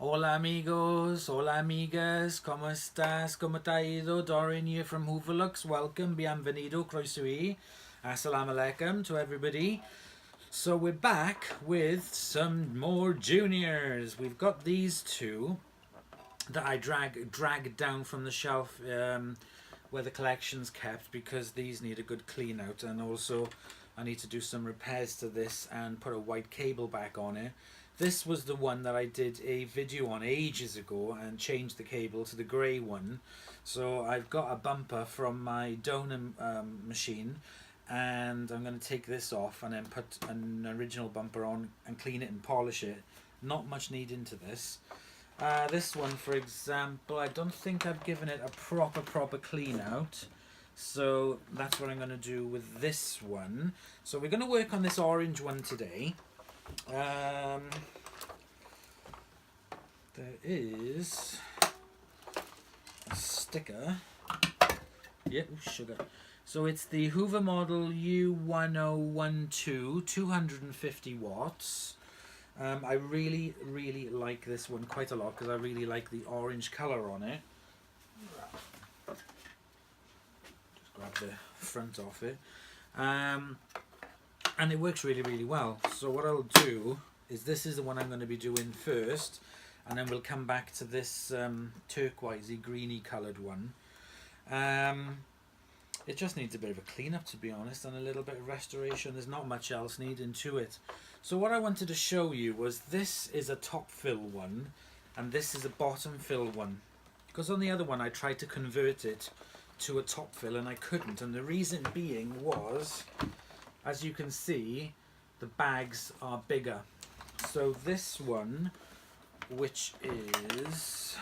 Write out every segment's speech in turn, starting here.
Hola amigos, hola amigas, ¿cómo estás? ¿Cómo te ha ido? Dorian here from Hoover. Welcome, bienvenido, croeso I. Assalamu alaikum to everybody. So we're back with some more juniors. We've got these two that I dragged down from the shelf where the collection's kept because these need a good clean out, and also I need to do some repairs to this and put a white cable back on it. This was the one that I did a video on ages ago and changed the cable to the grey one. So I've got a bumper from my donor machine, and I'm going to take this off and then put an original bumper on and clean it and polish it. Not much need into this. This one, for example, I don't think I've given it a proper clean out. So that's what I'm going to do with this one. So we're going to work on this orange one today. There is a sticker. Yeah, sugar. So it's the Hoover model U1012, 250 watts. I really like this one quite a lot because I really like the orange colour on it. Just grab the front off it. And it works really well. So what I'll do is, this is the one I'm going to be doing first, and then we'll come back to this turquoisey greeny coloured one. It just needs a bit of a clean up, to be honest, and a little bit of restoration. There's not much else needing to it. So what I wanted to show you was, this is a top fill one and this is a bottom fill one, because on the other one I tried to convert it to a top fill and I couldn't, and the reason being was, as you can see, the bags are bigger. So this one, which is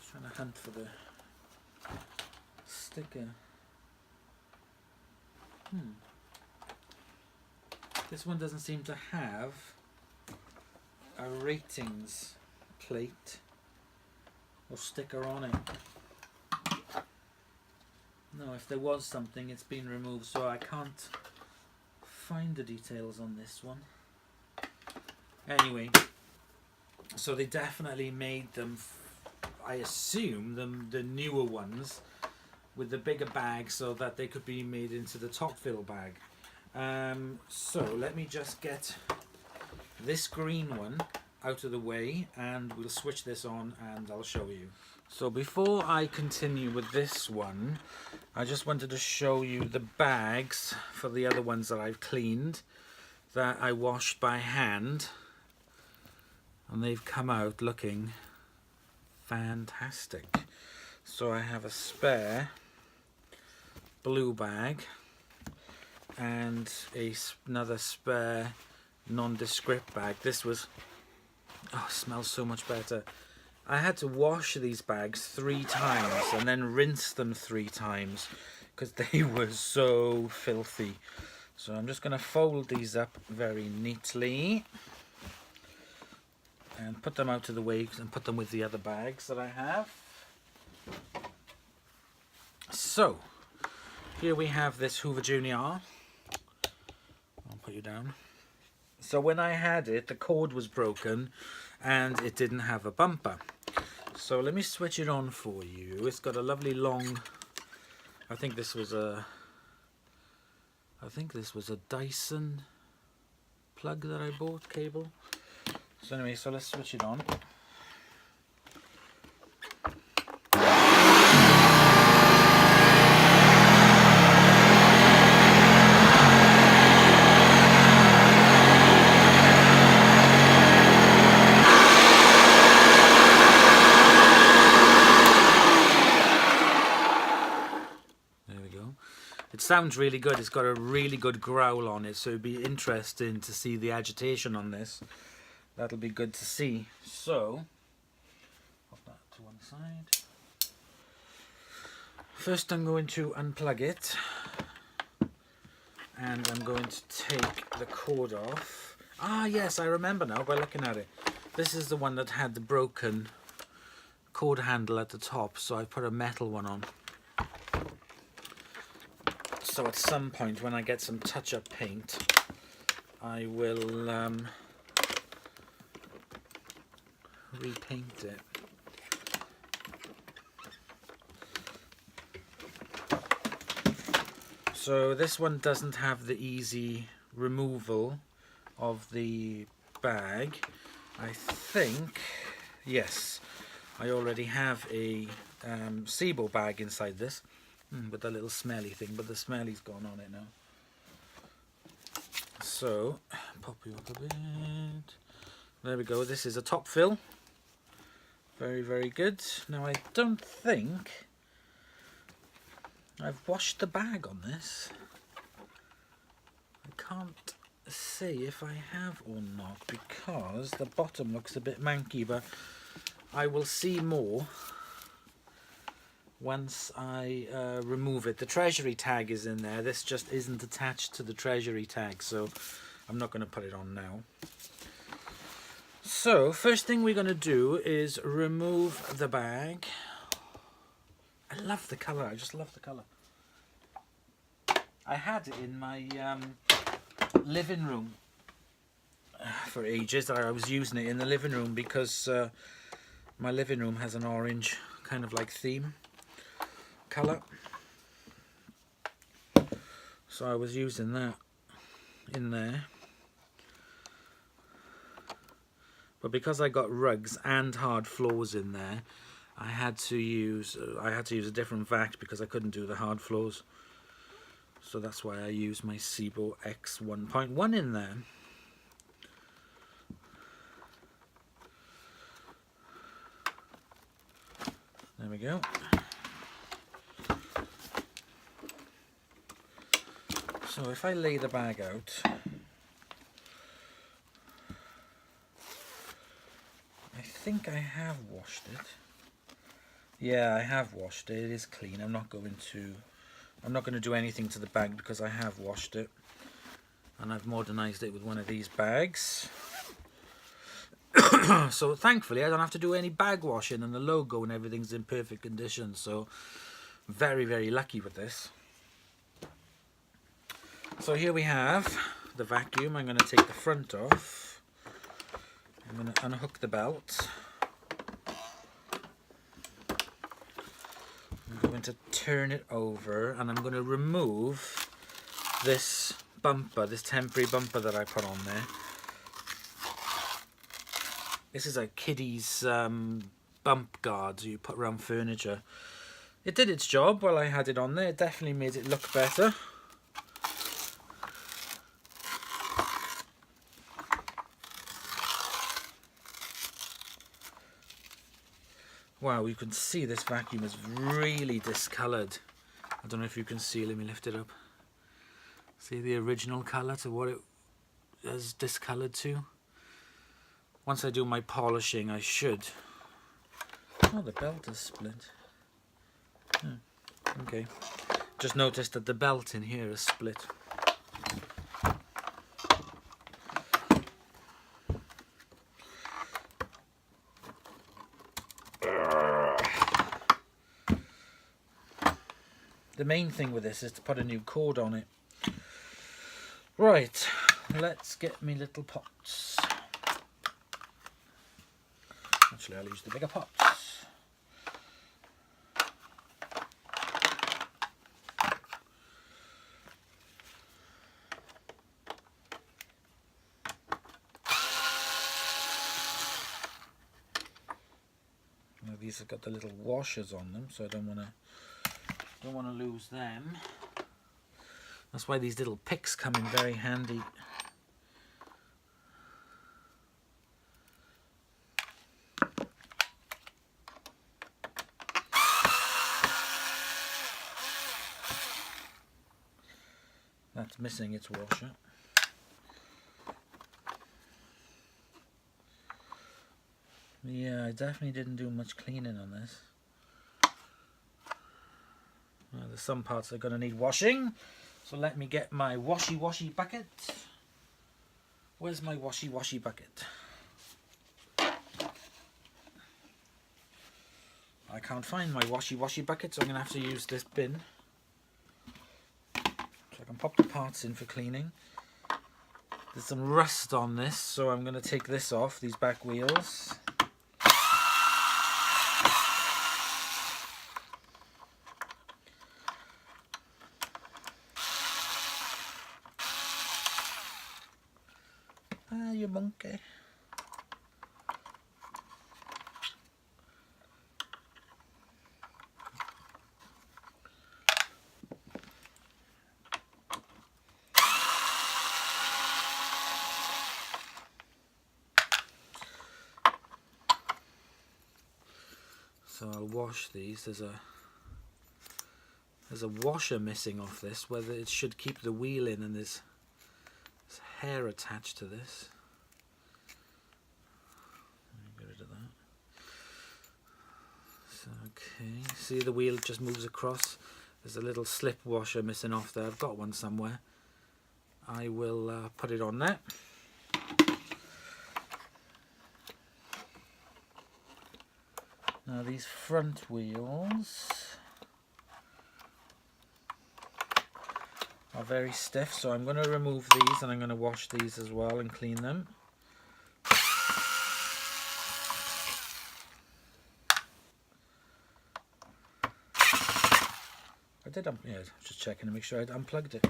trying to hunt for the sticker. This one doesn't seem to have a ratings plate or sticker on it. No, if there was something, it's been removed, so I can't find the details on this one. Anyway, so they definitely made them, I assume, the newer ones with the bigger bag so that they could be made into the top fill bag. So let me just get this green one out of the way and we'll switch this on and I'll show you. So before I continue with this one, I just wanted to show you the bags for the other ones that I've cleaned, that I washed by hand, and they've come out looking fantastic. So I have a spare blue bag and another spare nondescript bag. This was, oh, it smells so much better. I had to wash these bags 3 times and then rinse them 3 times because they were so filthy. So I'm just going to fold these up very neatly and put them out of the way and put them with the other bags that I have. So here we have this Hoover Junior. I'll put you down. So when I had it, the cord was broken and it didn't have a bumper. So let me switch it on for you. It's got a lovely long, I think this was a Dyson plug that I bought, cable. So anyway, so let's switch it on. Sounds really good. It's got a really good growl on it, so it'd be interesting to see the agitation on this. That'll be good to see. So put that to one side. First I'm going to unplug it and I'm going to take the cord off. Ah yes, I remember now by looking at it. This is the one that had the broken cord handle at the top, so I put a metal one on. So at some point when I get some touch-up paint, I will repaint it. So this one doesn't have the easy removal of the bag. I think, yes, I already have a SIBO bag inside this with the little smelly thing, but the smelly's gone on it now. So, pop you up a bit. There we go, this is a top fill. Very, very good. Now I don't think I've washed the bag on this. I can't say if I have or not because the bottom looks a bit manky, but I will see more once I remove it. The treasury tag is in there. This just isn't attached to the treasury tag, so I'm not going to put it on now. So first thing we're going to do is remove the bag. I love the colour, I just love the colour. I had it in my living room for ages. I was using it in the living room because my living room has an orange kind of like theme colour. So I was using that in there. But because I got rugs and hard floors in there, I had to use a different vac because I couldn't do the hard floors. So that's why I used my SIBO X 1.1 in there. There we go. So if I lay the bag out, I think I have washed it. Yeah, I have washed it. It is clean. I'm not going to do anything to the bag because I have washed it. And I've modernized it with one of these bags. So thankfully I don't have to do any bag washing, and the logo and everything's in perfect condition. So very, very lucky with this. So here we have the vacuum. I'm going to take the front off. I'm going to unhook the belt. I'm going to turn it over and I'm going to remove this bumper, this temporary bumper that I put on there. This is a kiddie's bump guard you put around furniture. It did its job while I had it on there. It definitely made it look better. Wow, you can see this vacuum is really discoloured. I don't know if you can see, let me lift it up. See the original colour to what it is discoloured to? Once I do my polishing, I should. Oh, the belt is split. Okay. Just noticed that the belt in here is split. The main thing with this is to put a new cord on it. Right, let's get me little pots. Actually, I'll use the bigger pots. Now these have got the little washers on them, so I don't want to lose them. That's why these little picks come in very handy. That's missing its washer. Yeah, I definitely didn't do much cleaning on this. There's some parts that are going to need washing, so let me get my washy bucket. Where's my washy bucket? I can't find my washy bucket, so I'm going to have to use this bin. So I can pop the parts in for cleaning. There's some rust on this, so I'm going to take this off, these back wheels. Ah, you monkey. So I'll wash these. There's a washer missing off this, whether it should keep the wheel in, and there's hair attached to this. Get rid of that. So, okay, see the wheel just moves across. There's a little slip washer missing off there. I've got one somewhere. I will put it on there. Now these front wheels are very stiff, so I'm going to remove these and I'm going to wash these as well and clean them. I did, yeah, just checking to make sure I'd unplugged it.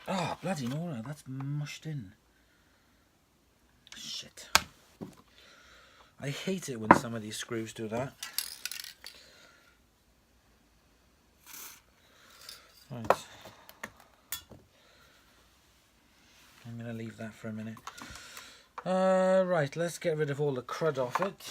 Oh, bloody Nora, that's mushed in. Shit. I hate it when some of these screws do that. Right. I'm going to leave that for a minute. Right, let's get rid of all the crud off it.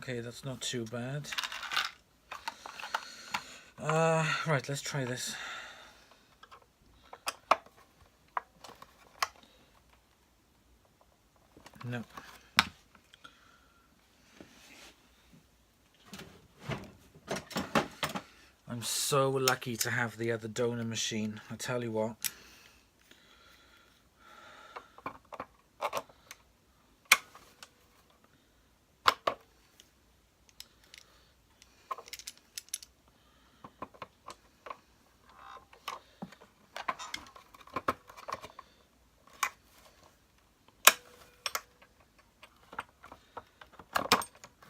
Okay, that's not too bad. Right, let's try this. No. I'm so lucky to have the other donor machine, I tell you what.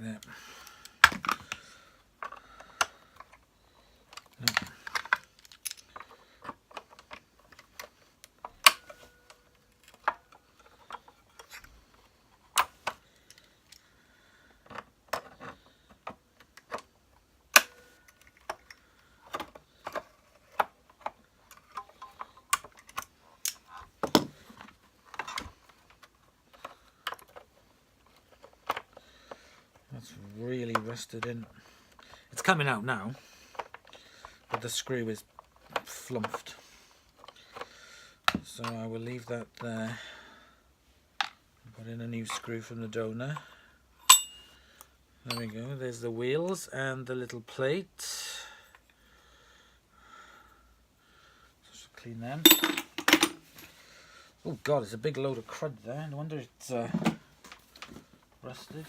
Yeah. No. That's really rusted in. It's coming out now, but the screw is flumped. So I will leave that there. Put in a new screw from the donor. There we go, there's the wheels and the little plate. Just clean them. Oh god, there's a big load of crud there. No wonder it's rusted.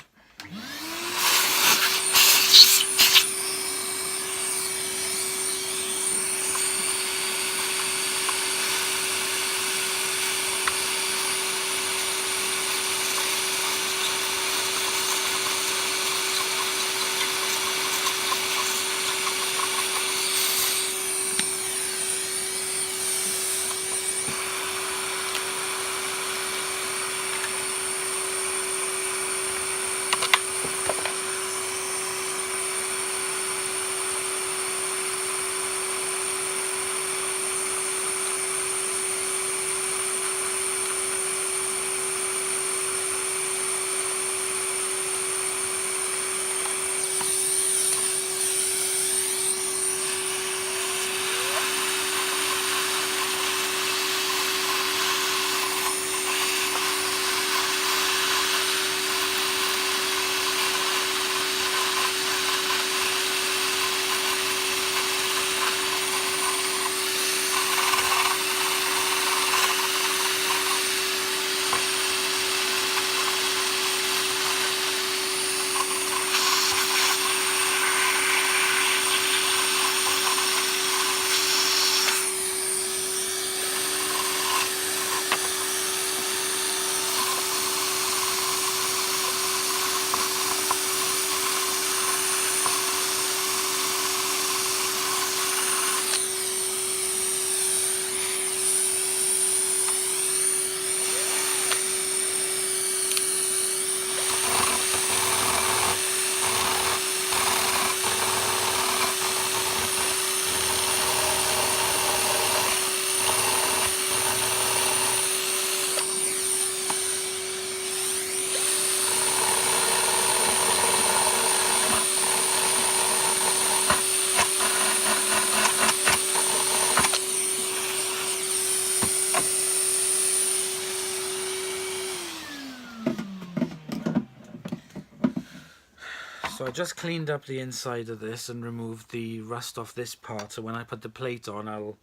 So I just cleaned up the inside of this and removed the rust off this part, so when I put the plate on I'll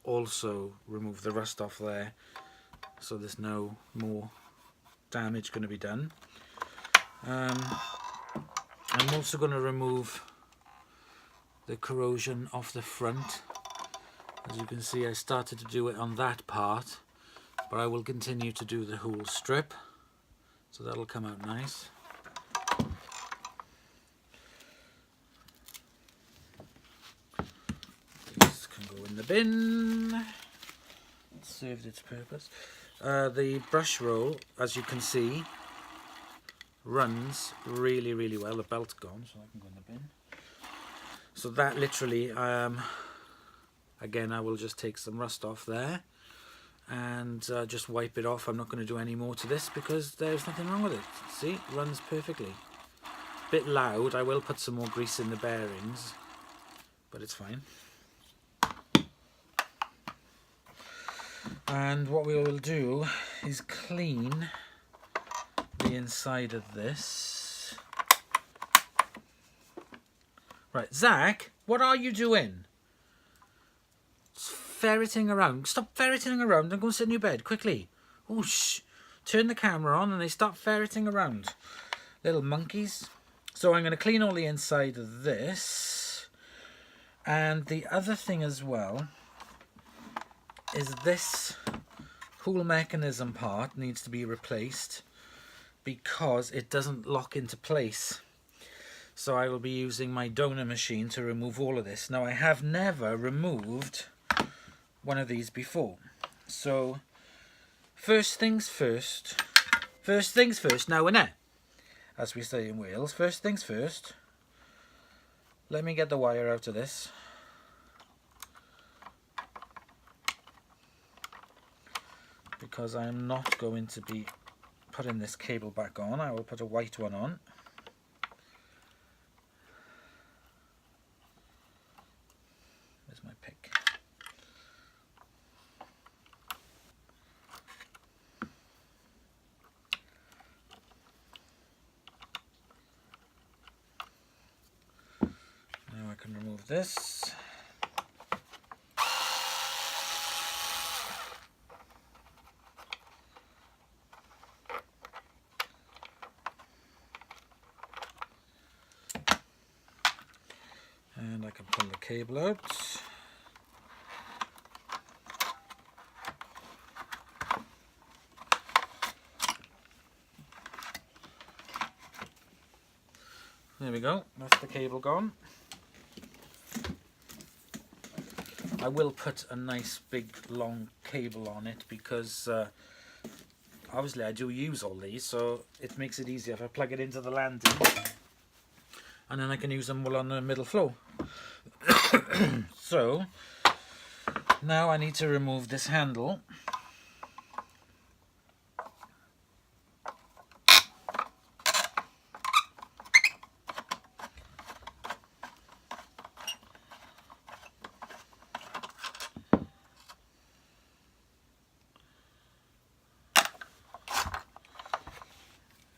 also remove the rust off there, so there's no more damage going to be done. I'm also going to remove the corrosion off the front. As you can see, I started to do it on that part, but I will continue to do the whole strip, so that'll come out nice. This can go in the bin. It served its purpose. The brush roll, as you can see, runs really well. The belt's gone, so I can go in the bin. So that literally, again, I will just take some rust off there and just wipe it off. I'm not going to do any more to this because there's nothing wrong with it. See, it runs perfectly. Bit loud. I will put some more grease in the bearings, but it's fine. And what we will do is clean the inside of this. Right, Zach, what are you doing? It's ferreting around. Stop ferreting around and go and sit in your bed, quickly. Oh, shh. Turn the camera on and they start ferreting around. Little monkeys. So I'm going to clean all the inside of this. And the other thing as well is this whole mechanism part needs to be replaced because it doesn't lock into place. So I will be using my donor machine to remove all of this. Now I have never removed one of these before. So first things first. First things first, now and then. As we say in Wales, first things first. Let me get the wire out of this. Because I am not going to be putting this cable back on. I will put a white one on. Where's my pick? Now I can remove this. And I can pull the cable out. There we go, that's the cable gone. I will put a nice big long cable on it because obviously I do use all these, so it makes it easier if I plug it into the landing and then I can use them all on the middle floor. So now I need to remove this handle.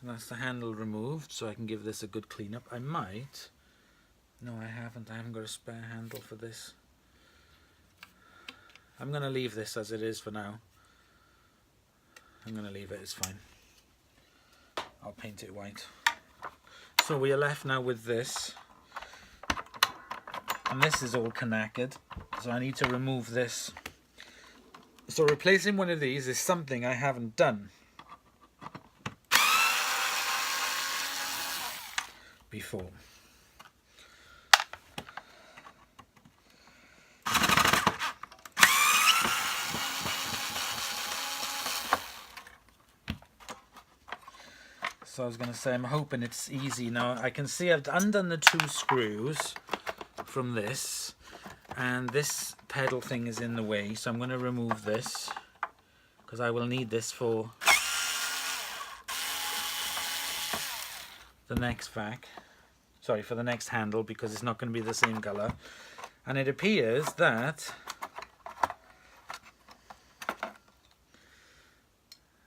That's the handle removed, so I can give this a good clean up. I might. No, I haven't. I haven't got a spare handle for this. I'm going to leave this as it is for now. I'm going to leave it, it's fine. I'll paint it white. So we are left now with this. And this is all knackered, so I need to remove this. So replacing one of these is something I haven't done before. So I was going to say, I'm hoping it's easy now. I can see I've undone the 2 screws from this, and this pedal thing is in the way, so I'm going to remove this because I will need this for the next vac. Sorry, for the next handle, because it's not going to be the same colour. And it appears that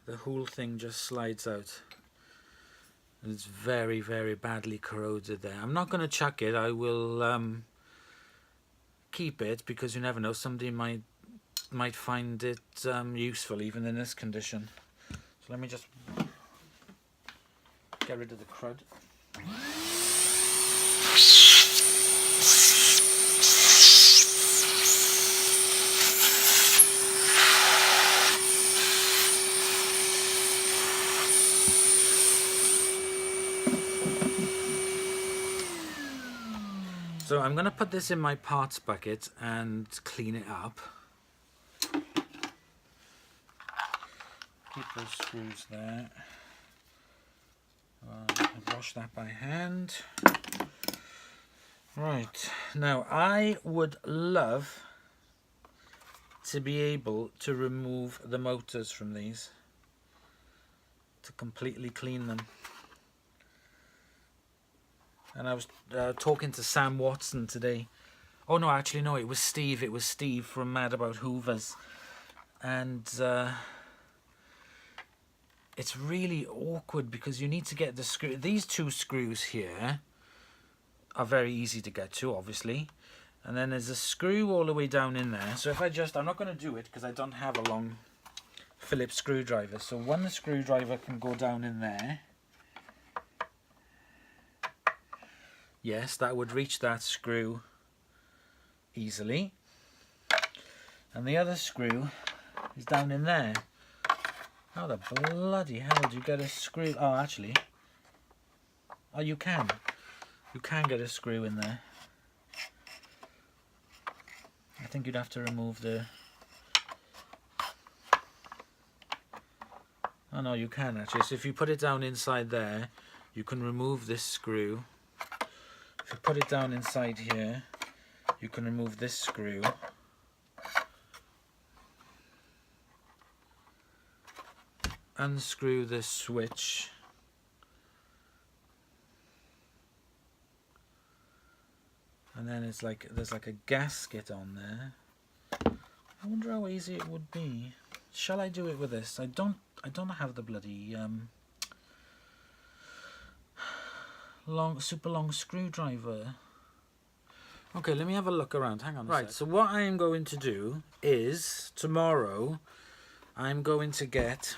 the whole thing just slides out. It's very, very badly corroded there. I'm not going to chuck it. I will keep it, because you never know, somebody might find it useful even in this condition. So let me just get rid of the crud. So I'm going to put this in my parts bucket and clean it up. Keep those screws there. Wash that by hand. Right, now I would love to be able to remove the motors from these, to completely clean them. And I was talking to Sam Watson today. Oh no, actually no, it was Steve. It was Steve from Mad About Hoovers. And it's really awkward because you need to get the screw. These 2 screws here are very easy to get to, obviously. And then there's a screw all the way down in there. So if I'm not going to do it because I don't have a long Phillips screwdriver. So one screwdriver can go down in there. Yes, that would reach that screw easily. And the other screw is down in there. How the bloody hell do you get a screw? Oh, actually. Oh, you can. You can get a screw in there. I think you'd have to remove the... Oh no, you can actually. So if you put it down inside there, you can remove this screw. If you put it down inside here, you can remove this screw. Unscrew this switch. And then it's like there's like a gasket on there. I wonder how easy it would be. Shall I do it with this? I don't have the bloody super long screwdriver. Okay, let me have a look around. Hang on a sec. So what I am going to do is tomorrow I'm going to get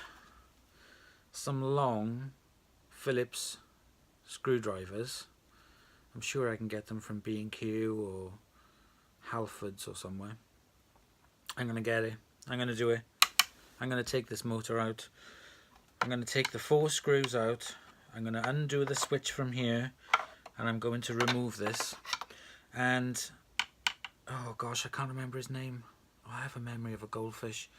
some long Phillips screwdrivers I'm sure I can get them from B&Q or Halfords or somewhere. I'm going to get it. I'm going to do it. I'm going to take this motor out. I'm going to take the 4 screws out. I'm going to undo the switch from here, and I'm going to remove this. And oh gosh, I can't remember his name. Oh, I have a memory of a goldfish.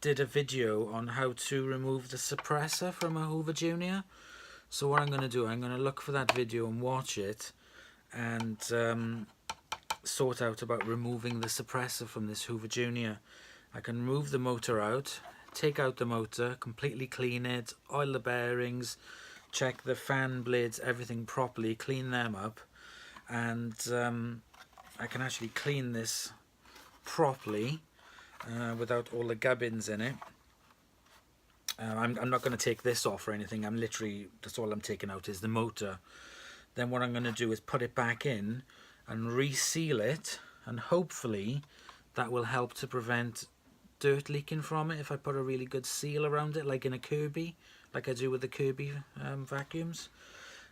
Did a video on how to remove the suppressor from a Hoover Junior. So what I'm going to do, I'm going to look for that video and watch it, and sort out about removing the suppressor from this Hoover Junior. I can remove the motor out, take out the motor, completely clean it, oil the bearings, check the fan blades, everything properly, clean them up, and I can actually clean this properly without all the gubbins in it. I'm not going to take this off or anything. I'm literally, that's all I'm taking out is the motor. Then what I'm going to do is put it back in and reseal it, and hopefully that will help to prevent dirt leaking from it if I put a really good seal around it, like in a Kirby, like I do with the Kirby vacuums.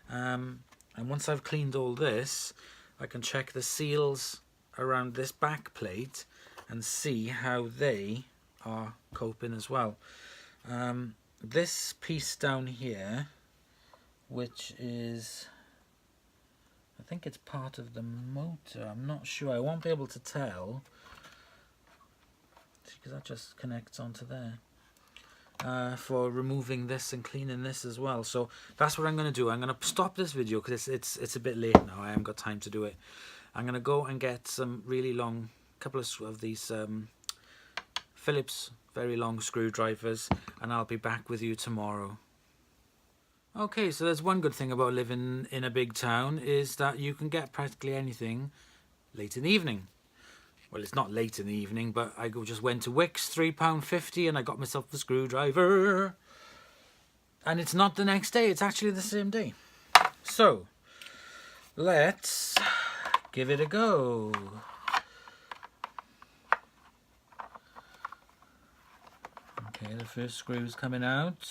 And once I've cleaned all this, I can check the seals around this back plate and see how they are coping as well. This piece down here, which is, I think it's part of the motor, I'm not sure, I won't be able to tell because that just connects onto there, for removing this and cleaning this as well. So that's what I'm going to do. I'm going to stop this video because it's a bit late now. I haven't got time to do it. I'm going to go and get some really long, couple of these Phillips very long screwdrivers, and I'll be back with you tomorrow. Okay, so there's one good thing about living in a big town, is that you can get practically anything late in the evening. Well, it's not late in the evening, but I just went to Wickes, £3.50, and I got myself a screwdriver. And it's not the next day, it's actually the same day. So, let's give it a go. Okay, the first screw's coming out.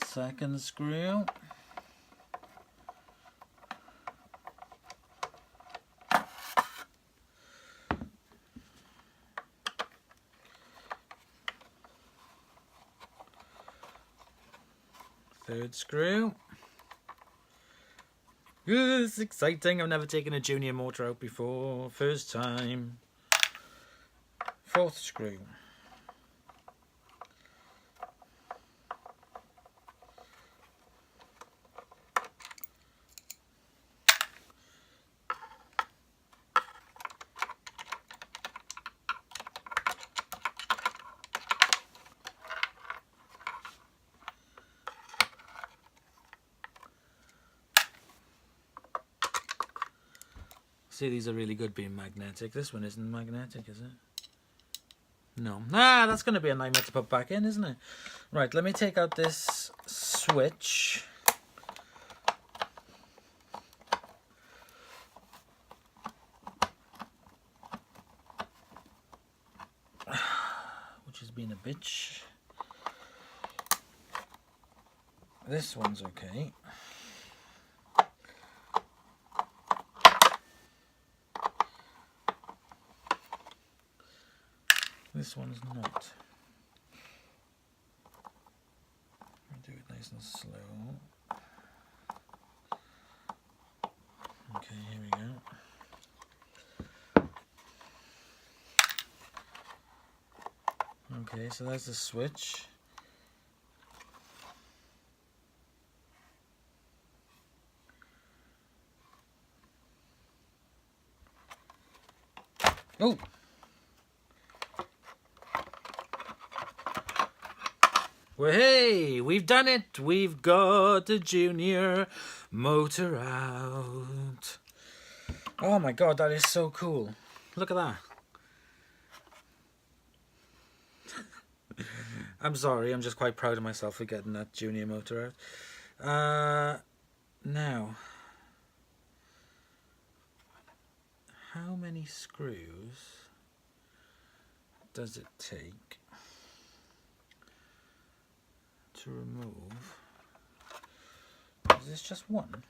Second screw. Third screw. Ooh, this is exciting. I've never taken a junior motor out before. First time. Fourth screw. See, these are really good being magnetic. This one isn't magnetic, is it? No. Ah, that's going to be a nightmare to put back in, isn't it? Right, let me take out this switch. Which has been a bitch. This one's okay. This one's not. I'll do it nice and slow. Okay, here we go. Okay, so that's the switch. Oh! Well, hey, we've done it. We've got the junior motor out. Oh my god, that is so cool. Look at that. I'm sorry, I'm just quite proud of myself for getting that junior motor out. Now, how many screws does it take to remove? Is this just one?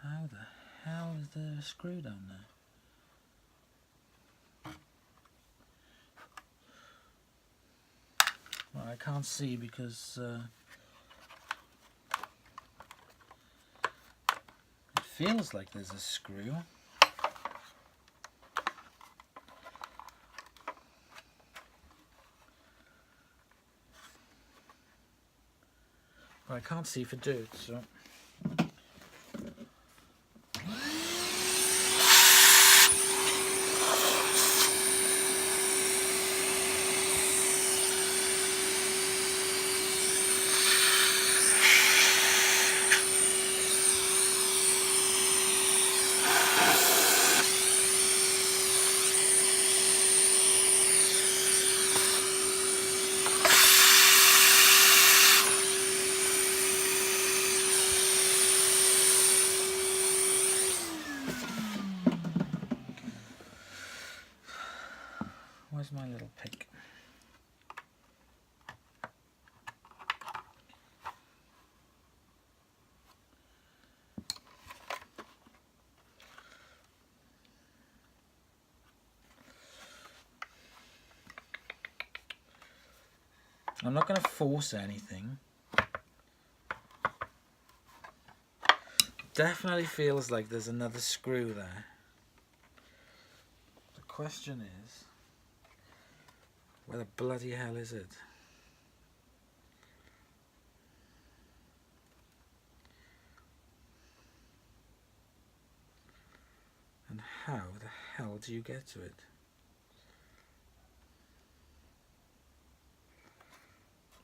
How the hell is there a screw down there? Well, I can't see because it feels like there's a screw. But I can't see for dirt, so... Where's my little pick? I'm not going to force anything. Definitely feels like there's another screw there. The question is, where the bloody hell is it? And how the hell do you get to it?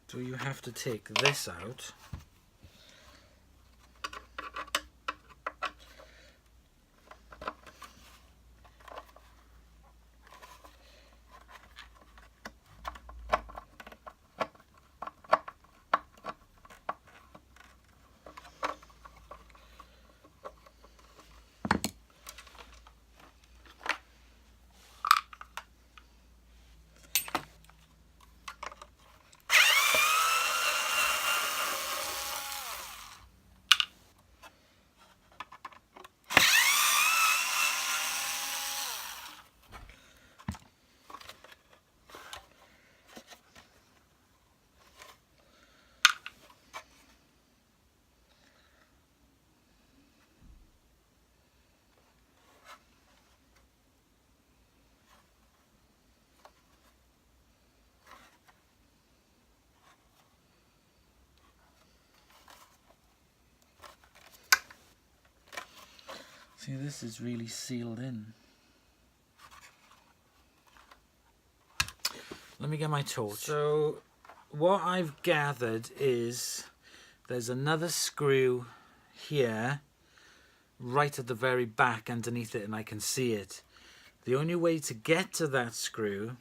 Do you have to take this out? See, this is really sealed in. Let me get my torch. So, what I've gathered is there's another screw here, right at the very back underneath it, and I can see it. The only way to get to that screw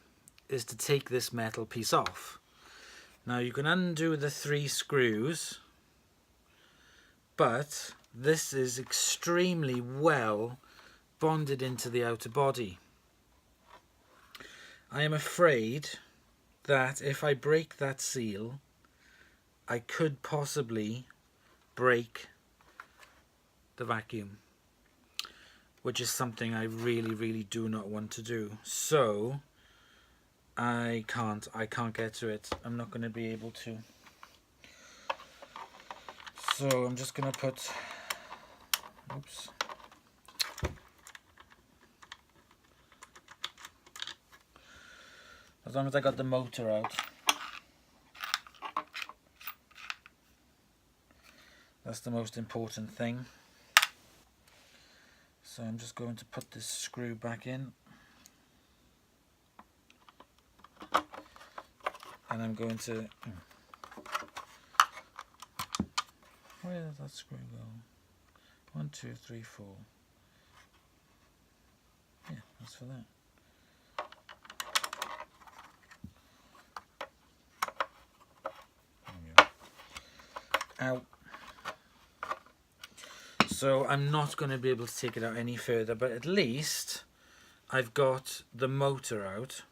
is to take this metal piece off. Now, you can undo the 3 screws, but this is extremely well bonded into the outer body. I am afraid that if I break that seal, I could possibly break the vacuum, which is something I really do not want to do. So I can't get to it. I'm not going to be able to. So I'm just going to put, oops. As long as I got the motor out. That's the most important thing. So I'm just going to put this screw back in. and I'm going to... Where does that screw go? 1, 2, 3, 4. Yeah, that's for that. Ow. So I'm not going to be able to take it out any further, but at least I've got the motor out.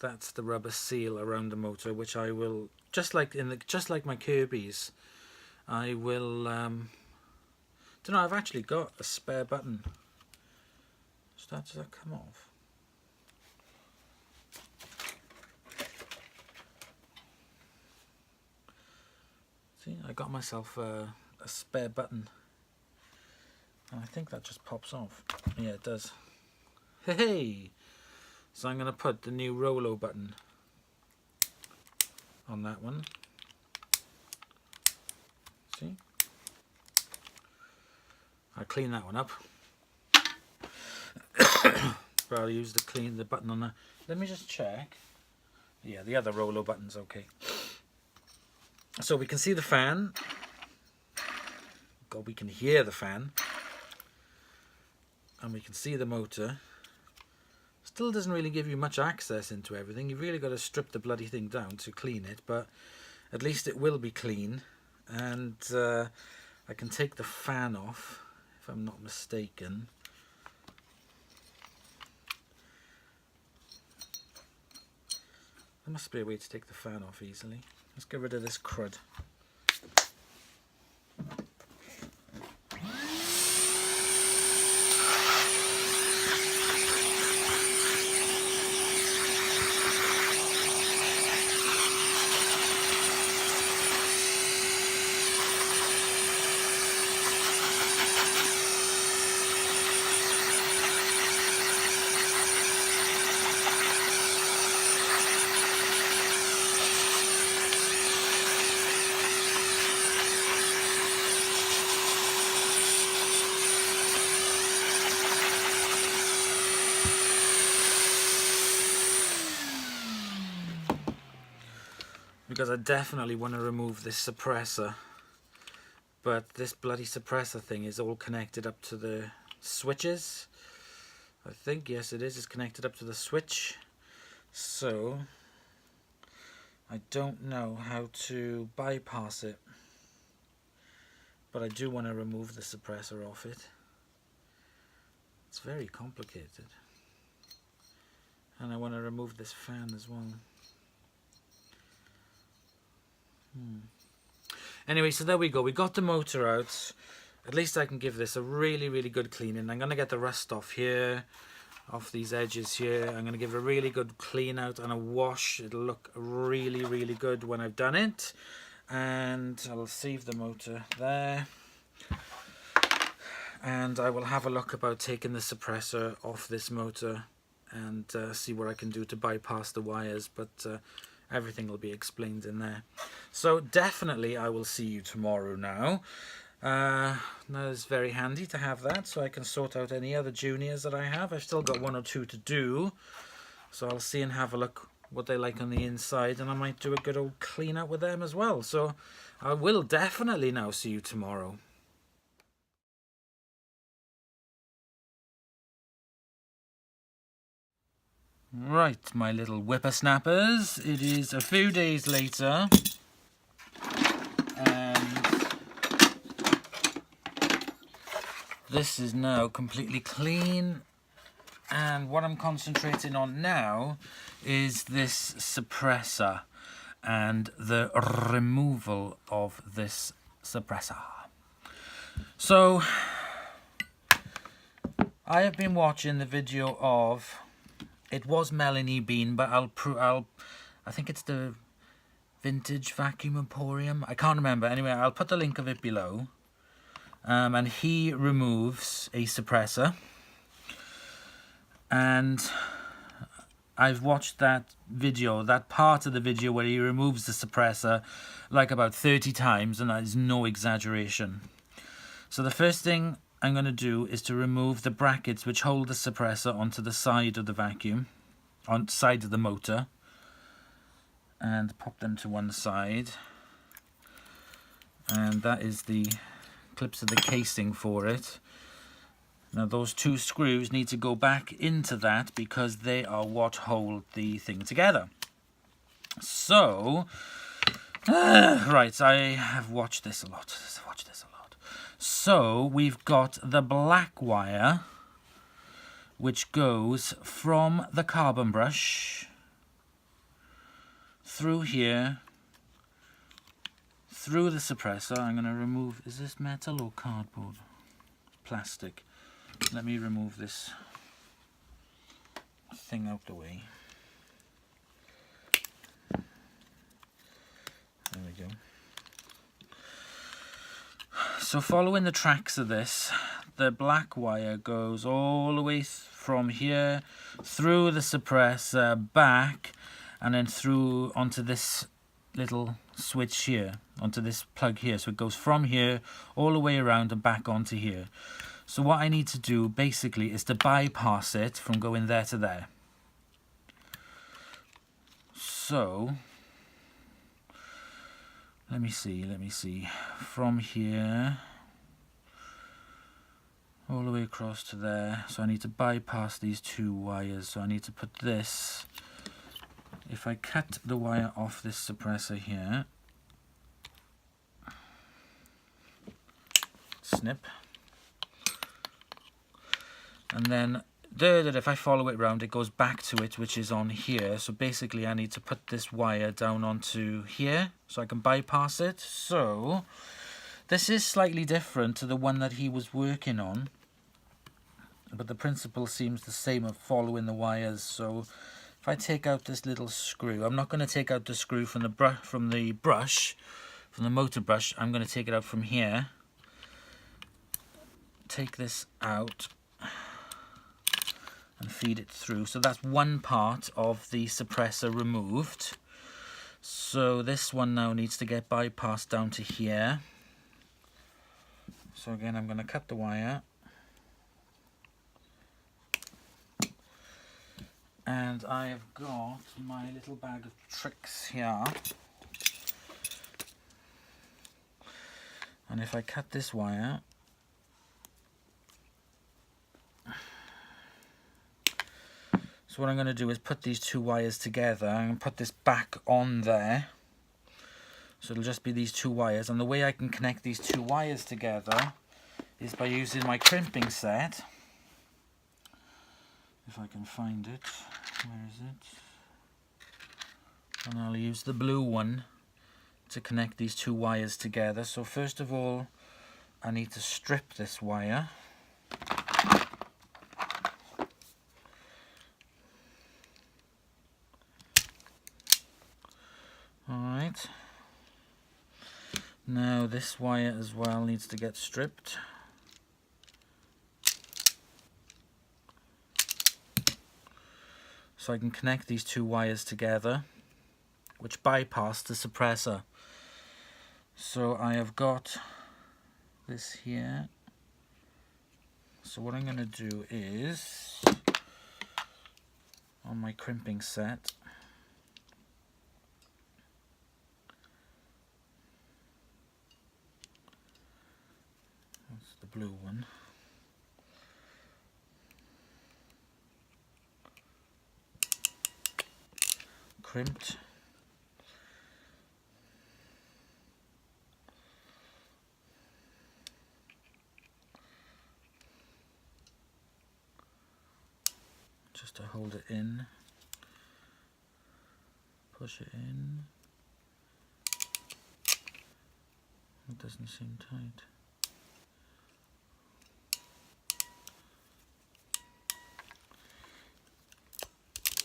That's the rubber seal around the motor, which I will, just like my Kirby's, I will. Don't know. I've actually got a spare button. Does that come off? See, I got myself a spare button, and I think that just pops off. Yeah, it does. Hey! So I'm going to put the new Rolo button on that one. See? I'll clean that one up. But I'll use the button on that. Let me just check. Yeah, the other Rolo button's okay. So we can see the fan. God, we can hear the fan. And we can see the motor. Still doesn't really give you much access into everything. You've really got to strip the bloody thing down to clean it, but at least it will be clean. And I can take the fan off, if I'm not mistaken. There must be a way to take the fan off easily. Let's get rid of this crud. Because I definitely want to remove this suppressor, but this bloody suppressor thing is all connected up to the switches. I think, yes it is, it's connected up to the switch, so I don't know how to bypass it, but I do want to remove the suppressor off it. It's very complicated, and I want to remove this fan as well. Anyway, so there we go. We got the motor out. At least I can give this a really, really good cleaning. I'm going to get the rust off here, off these edges here. I'm going to give it a really good clean out and a wash. It'll look really, really good when I've done it. And I'll save the motor there. And I will have a look about taking the suppressor off this motor and see what I can do to bypass the wires. But everything will be explained in there. So definitely I will see you tomorrow now. Now it's very handy to have that, so I can sort out any other juniors that I have. I've still got 1 or 2 to do, so I'll see and have a look what they like on the inside, and I might do a good old clean out with them as well. So I will definitely now see you tomorrow. Right, my little whippersnappers, it is a few days later, and this is now completely clean, and what I'm concentrating on now is this suppressor and the removal of this suppressor. So I have been watching the video of, it was Melanie Bean, but I think it's the Vintage Vacuum Emporium. I can't remember. Anyway, I'll put the link of it below. And he removes a suppressor. And I've watched that video, that part of the video where he removes the suppressor like about 30 times, and that is no exaggeration. So the first thing I'm going to do is to remove the brackets which hold the suppressor onto the side of the vacuum. on side of the motor, and pop them to one side. And that is the clips of the casing for it. Now those two screws need to go back into that because they are what hold the thing together. So, right, I have watched this a lot. So we've got the black wire, which goes from the carbon brush through here, through the suppressor. I'm going to remove, is this metal or cardboard? Plastic. Let me remove this thing out the way. There we go. So following the tracks of this, the black wire goes all the way from here, through the suppressor, back, and then through onto this little switch here, onto this plug here. So it goes from here all the way around and back onto here. So what I need to do basically is to bypass it from going there to there. So let me see, from here all the way across to there. So I need to bypass these two wires. So I need to put this, if I cut the wire off this suppressor here, snip, and then if I follow it round, it goes back to it, which is on here. So basically I need to put this wire down onto here so I can bypass it. So this is slightly different to the one that he was working on, but the principle seems the same of following the wires. So if I take out this little screw, I'm not going to take out the screw from the motor brush. I'm going to take it out from here. Take this out and feed it through. So that's one part of the suppressor removed. So this one now needs to get bypassed down to here. So again, I'm going to cut the wire. And I have got my little bag of tricks here. And if I cut this wire, so what I'm going to do is put these two wires together and put this back on there. So it'll just be these two wires. And the way I can connect these two wires together is by using my crimping set. If I can find it. Where is it? And I'll use the blue one to connect these two wires together. So first of all, I need to strip this wire. Alright. Now this wire as well needs to get stripped. So I can connect these two wires together, which bypass the suppressor. So I have got this here. So what I'm going to do is, on my crimping set, that's the blue one. Crimped. Just to hold it in, push it in. It doesn't seem tight.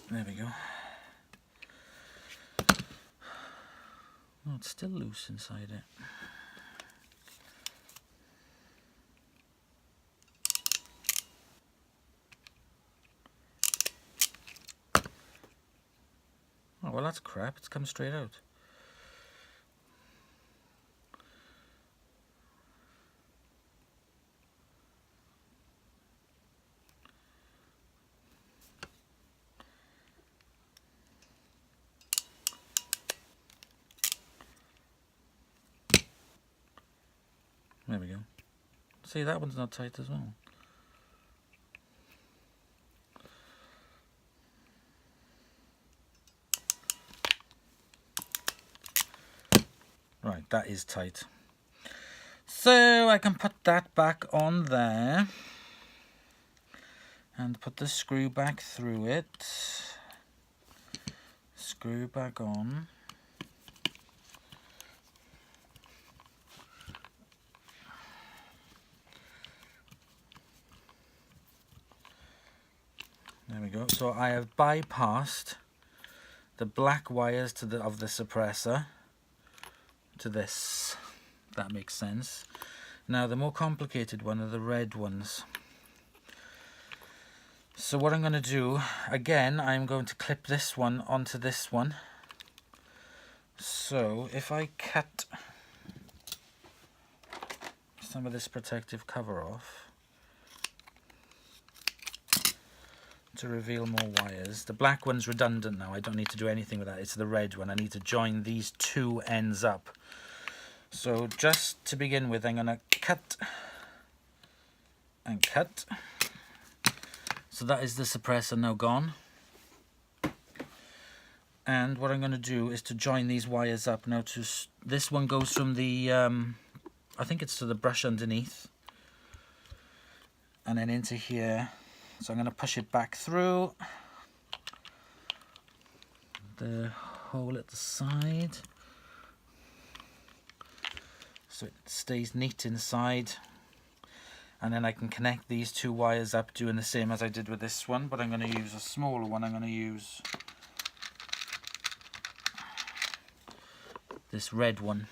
There we go. Oh, it's still loose inside it. Oh, well, that's crap. It's come straight out. There we go. See, that one's not tight as well. Right, that is tight. So I can put that back on there and put the screw back through it. Screw back on. There we go. So I have bypassed the black wires to of the suppressor to this. That makes sense. Now the more complicated one are the red ones. So what I'm going to do, again, I'm going to clip this one onto this one. So if I cut some of this protective cover off to reveal more wires. The black one's redundant now. I don't need to do anything with that. It's the red one. I need to join these two ends up. So just to begin with, I'm going to cut and cut. So that is the suppressor now gone. And what I'm going to do is to join these wires up now. This one goes from the, I think it's to the brush underneath, and then into here. So I'm going to push it back through the hole at the side, so it stays neat inside. And then I can connect these two wires up, doing the same as I did with this one, but I'm going to use a smaller one. I'm going to use this red one.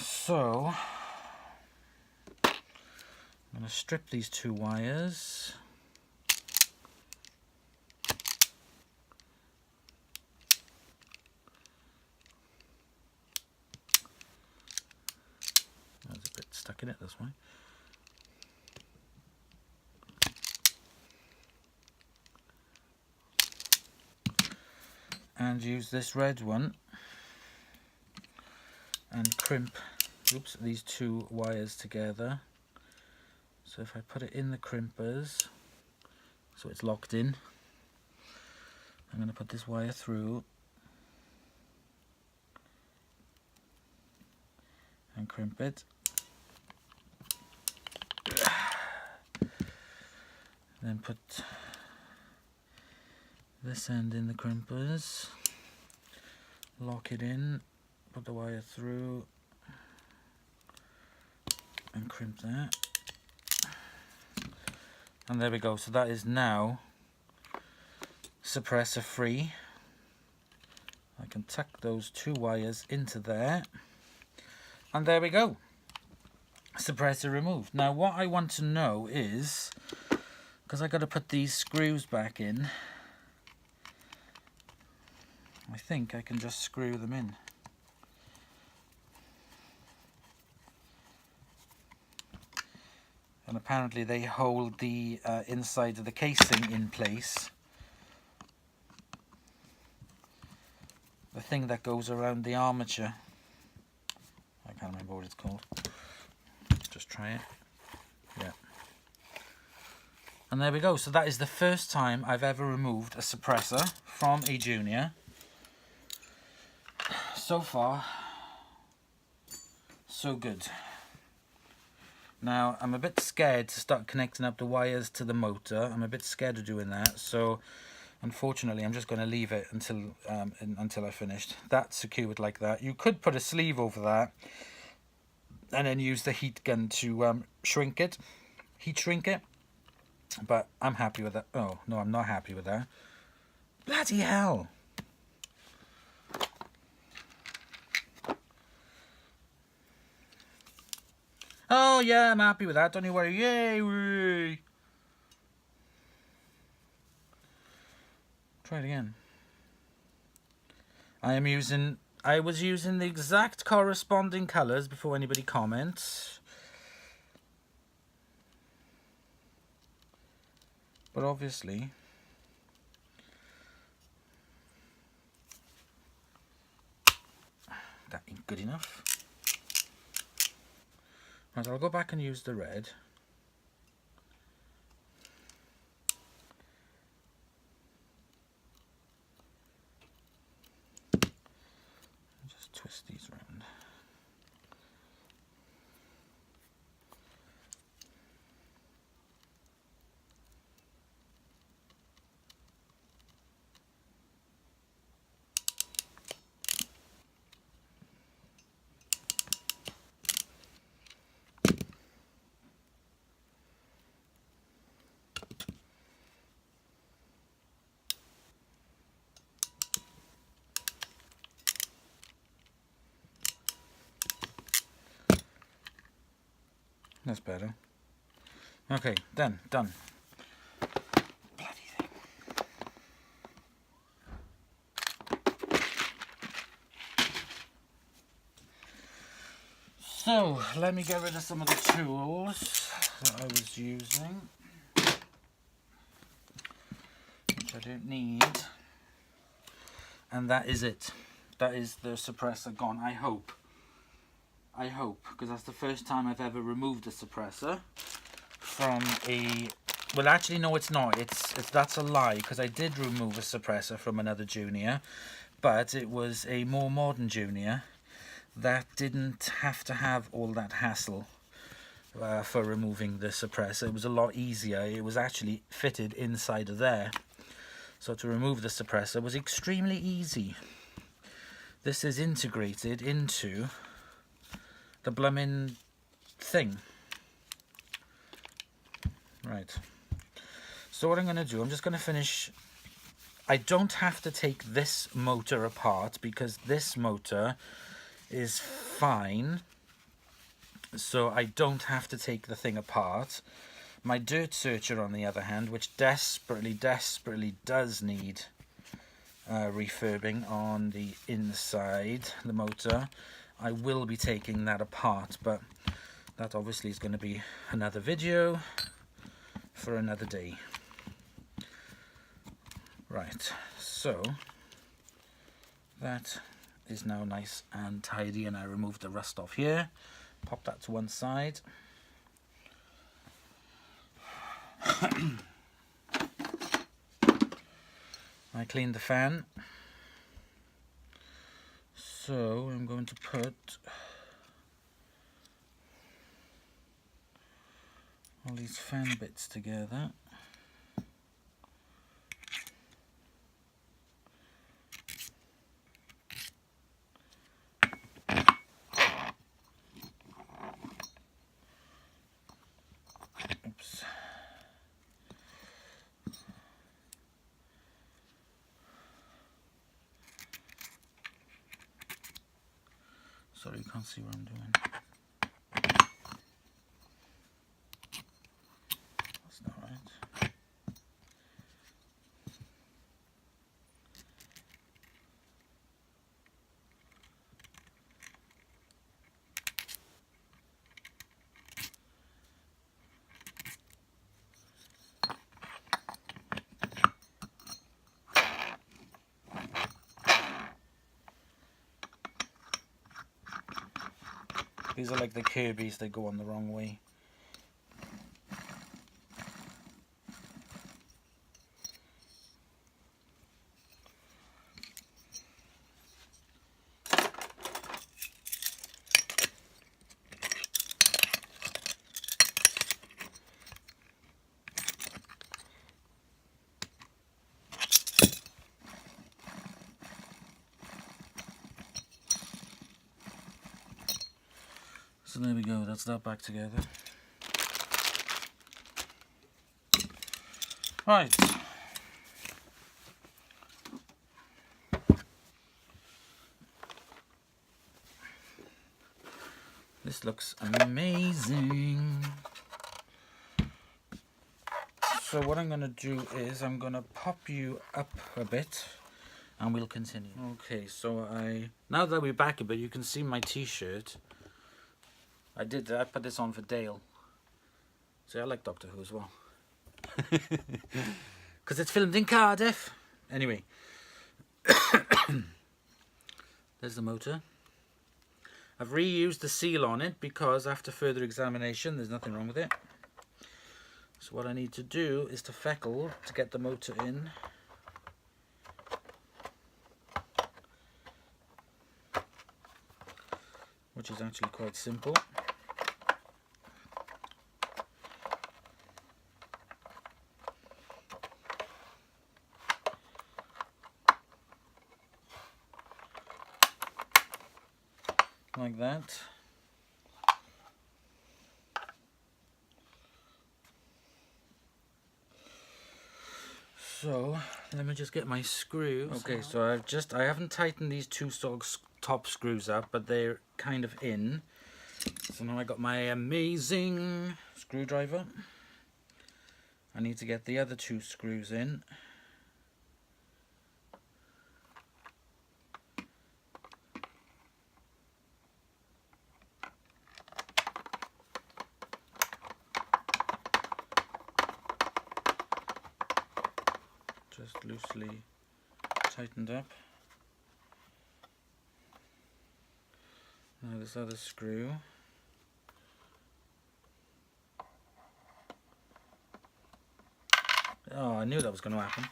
So I'm going to strip these two wires. There's a bit stuck in it this way. And use this red one and crimp these two wires together. So if I put it in the crimpers, so it's locked in, I'm going to put this wire through and crimp it. Then put this end in the crimpers, lock it in, put the wire through and crimp that. And there we go. So that is now suppressor free. I can tuck those two wires into there, and there we go. Suppressor removed. Now what I want to know is, because I got to put these screws back in, I think I can just screw them in. And apparently they hold the inside of the casing in place. The thing that goes around the armature. I can't remember what it's called. Let's just try it. Yeah. And there we go. So that is the first time I've ever removed a suppressor from a Junior. So far, so good. Now, I'm a bit scared to start connecting up the wires to the motor. I'm a bit scared of doing that, so unfortunately I'm just going to leave it until I finished. That's secured like that. You could put a sleeve over that and then use the heat gun to shrink it, heat shrink it, but I'm happy with that. Oh, no, I'm not happy with that. Bloody hell! Oh yeah, I'm happy with that, don't you worry. Yay! Try it again. I was using the exact corresponding colours before anybody comments. But obviously that ain't good enough. Right, I'll go back and use the red. Just twist these around. That's better. Okay, done. Bloody thing. So, let me get rid of some of the tools that I was using, which I don't need. And that is it. That is the suppressor gone, I hope. Because that's the first time I've ever removed a suppressor from a... Well, actually, no, it's not. That's a lie, because I did remove a suppressor from another Junior, but it was a more modern Junior that didn't have to have all that hassle for removing the suppressor. It was a lot easier. It was actually fitted inside of there. So to remove the suppressor was extremely easy. This is integrated into the blooming thing. Right. So what I'm going to do, I'm just going to finish. I don't have to take this motor apart because this motor is fine. So I don't have to take the thing apart. My dirt searcher, on the other hand, which desperately does need refurbing on the inside, the motor, I will be taking that apart, but that obviously is going to be another video for another day. Right, so that is now nice and tidy, and I removed the rust off here. Pop that to one side. I cleaned the fan, so I'm going to put all these fan bits together. Oops. Sorry, you can't see what I'm doing. That's not right. These are like the Kirby's, they go on the wrong way. So there we go, that's that back together. Right. This looks amazing. So what I'm going to do is I'm going to pop you up a bit and we'll continue. Okay, so now that we're back a bit, you can see my t-shirt. I put this on for Dale. See, I like Doctor Who as well. Because it's filmed in Cardiff. Anyway. There's the motor. I've reused the seal on it because after further examination there's nothing wrong with it. So what I need to do is to feckle to get the motor in. Which is actually quite simple. Like that. So let me just get my screws. Okay, so I haven't tightened these two top screws up, but they're kind of in. So now I got my amazing screwdriver. I need to get the other two screws in. Just loosely tightened up. Now this other screw. Oh, I knew that was going to happen.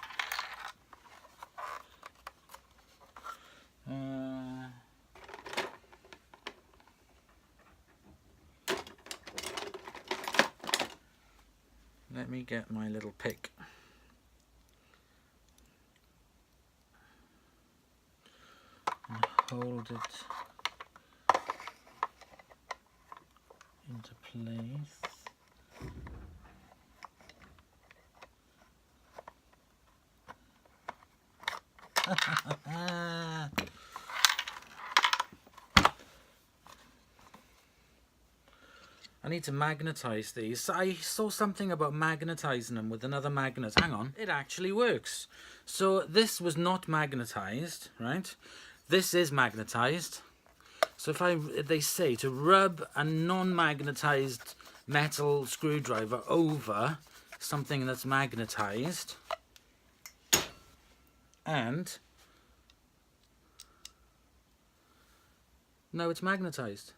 Let me get my little pick. And hold it into place. I need to magnetize these. I saw something about magnetizing them with another magnet. Hang on, it actually works. So this was not magnetized, right? This is magnetized. So if they say to rub a non-magnetized metal screwdriver over something that's magnetized, and no, it's magnetized.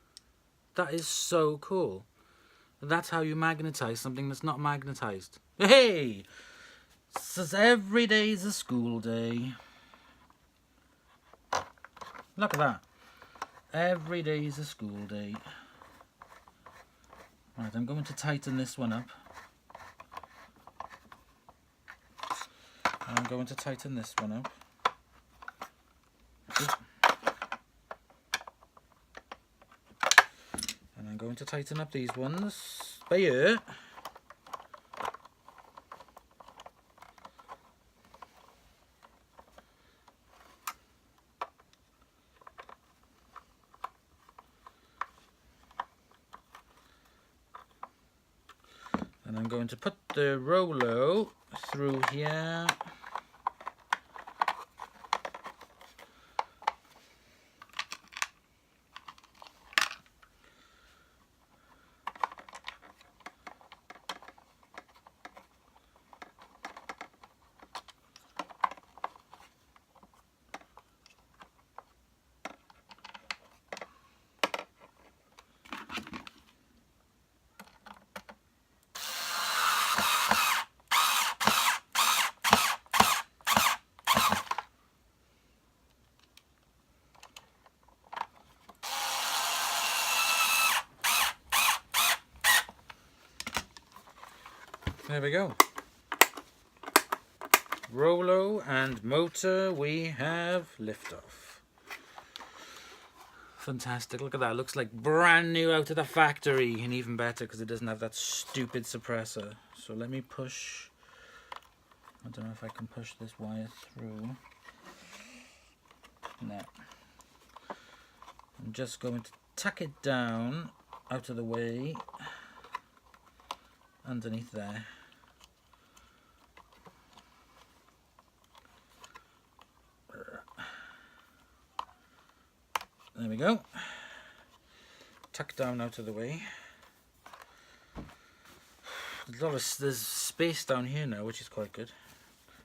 That is so cool. That's how you magnetize something that's not magnetized. Hey! Says every day's a school day. Look at that. Every day's a school day. Right, I'm going to tighten this one up. I'm going to tighten this one up. And I'm going to tighten up these ones by ear. And I'm going to put the Rolo through here. There we go. Rolo and motor, we have liftoff. Fantastic. Look at that. Looks like brand new out of the factory. And even better because it doesn't have that stupid suppressor. So let me push. I don't know if I can push this wire through. No. I'm just going to tuck it down out of the way underneath there. There we go. Tuck down out of the way. There's space down here now, which is quite good.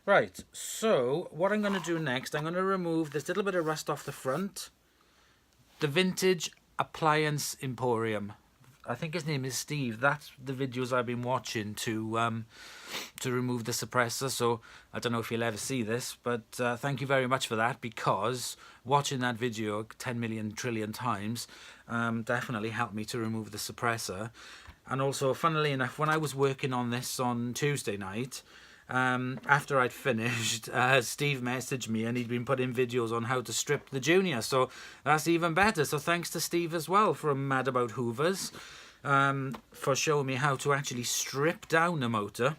Right, so what I'm going to do next, I'm going to remove this little bit of rust off the front. The vintage Appliance Emporium. I think his name is Steve. That's the videos I've been watching to remove the suppressor. So I don't know if you'll ever see this, but thank you very much for that, because watching that video 10 million trillion times definitely helped me to remove the suppressor. And also, funnily enough, when I was working on this on Tuesday night, after I'd finished, Steve messaged me and he'd been putting videos on how to strip the Junior, so that's even better. So thanks to Steve as well from Mad About Hoovers for showing me how to actually strip down the motor.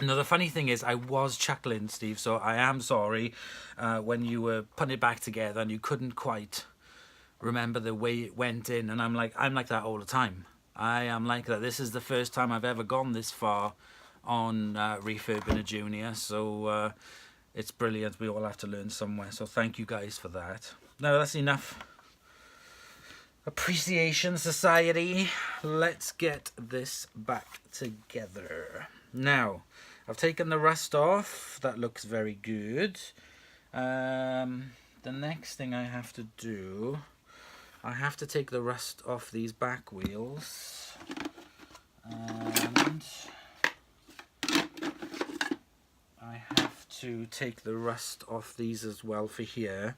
Now the funny thing is, I was chuckling, Steve, so I am sorry when you were putting it back together and you couldn't quite remember the way it went in. And I'm like that all the time. I am like that. This is the first time I've ever gone this far on refurbing a Junior, so it's brilliant. We all have to learn somewhere, so thank you guys for that. Now that's enough appreciation, society. Let's get this back together. Now I've taken the rust off. That looks very good. The next thing I have to do, I have to take the rust off these back wheels, and I have to take the rust off these as well for here.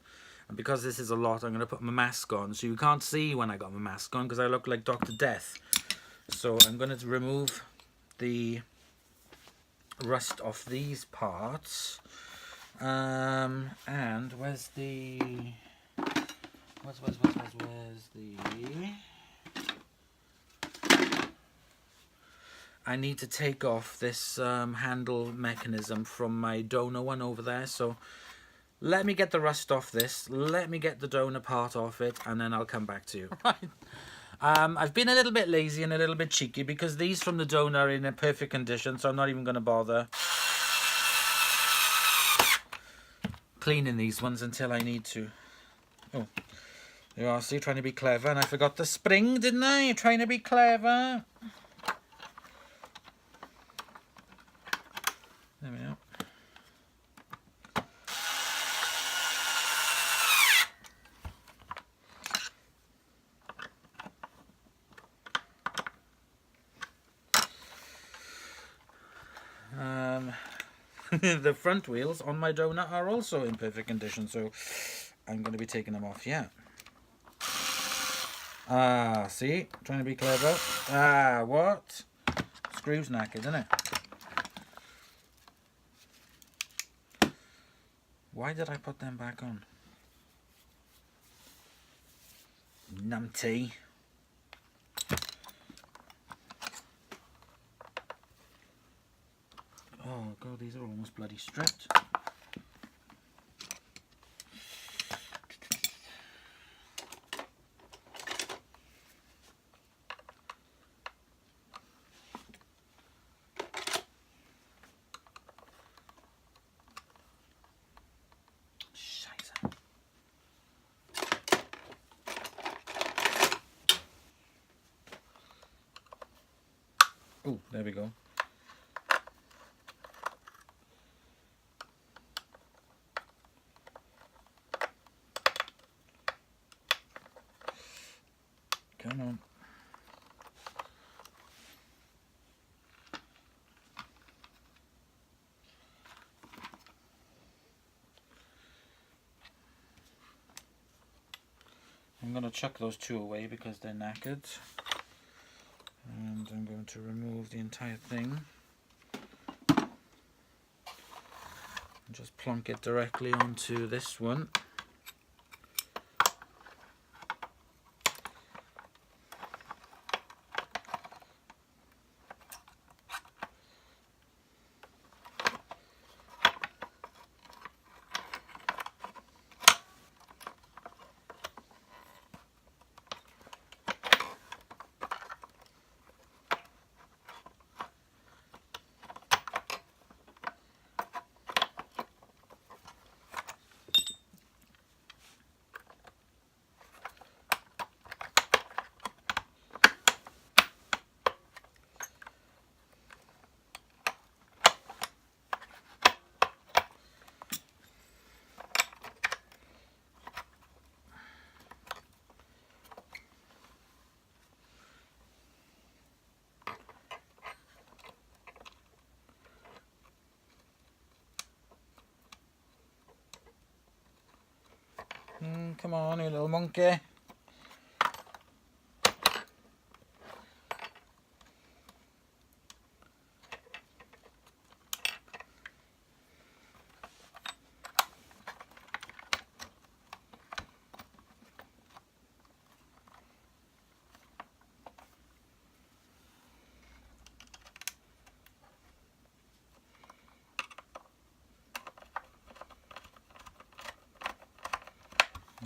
And because this is a lot, I'm going to put my mask on, so you can't see when I got my mask on because I look like Dr. Death. So I'm going to remove the rust off these parts. And where's the... Where's the... I need to take off this handle mechanism from my donor one over there. So let me get the rust off this. Let me get the donor part off it, and then I'll come back to you. Right. I've been a little bit lazy and a little bit cheeky because these from the donor are in a perfect condition, so I'm not even going to bother cleaning these ones until I need to. Oh, there you are. See, trying to be clever, and I forgot the spring, didn't I? Trying to be clever. There we go. The front wheels on my donut are also in perfect condition, so I'm going to be taking them off, yeah. Ah, see? Trying to be clever. Ah, what? Screws knackered, isn't it? Why did I put them back on? Numpty. Oh god, these are almost bloody stripped. Scheiße. Oh, there we go. Come on. I'm going to chuck those two away because they're knackered. And I'm going to remove the entire thing. And just plonk it directly onto this one. Come on, you little monkey.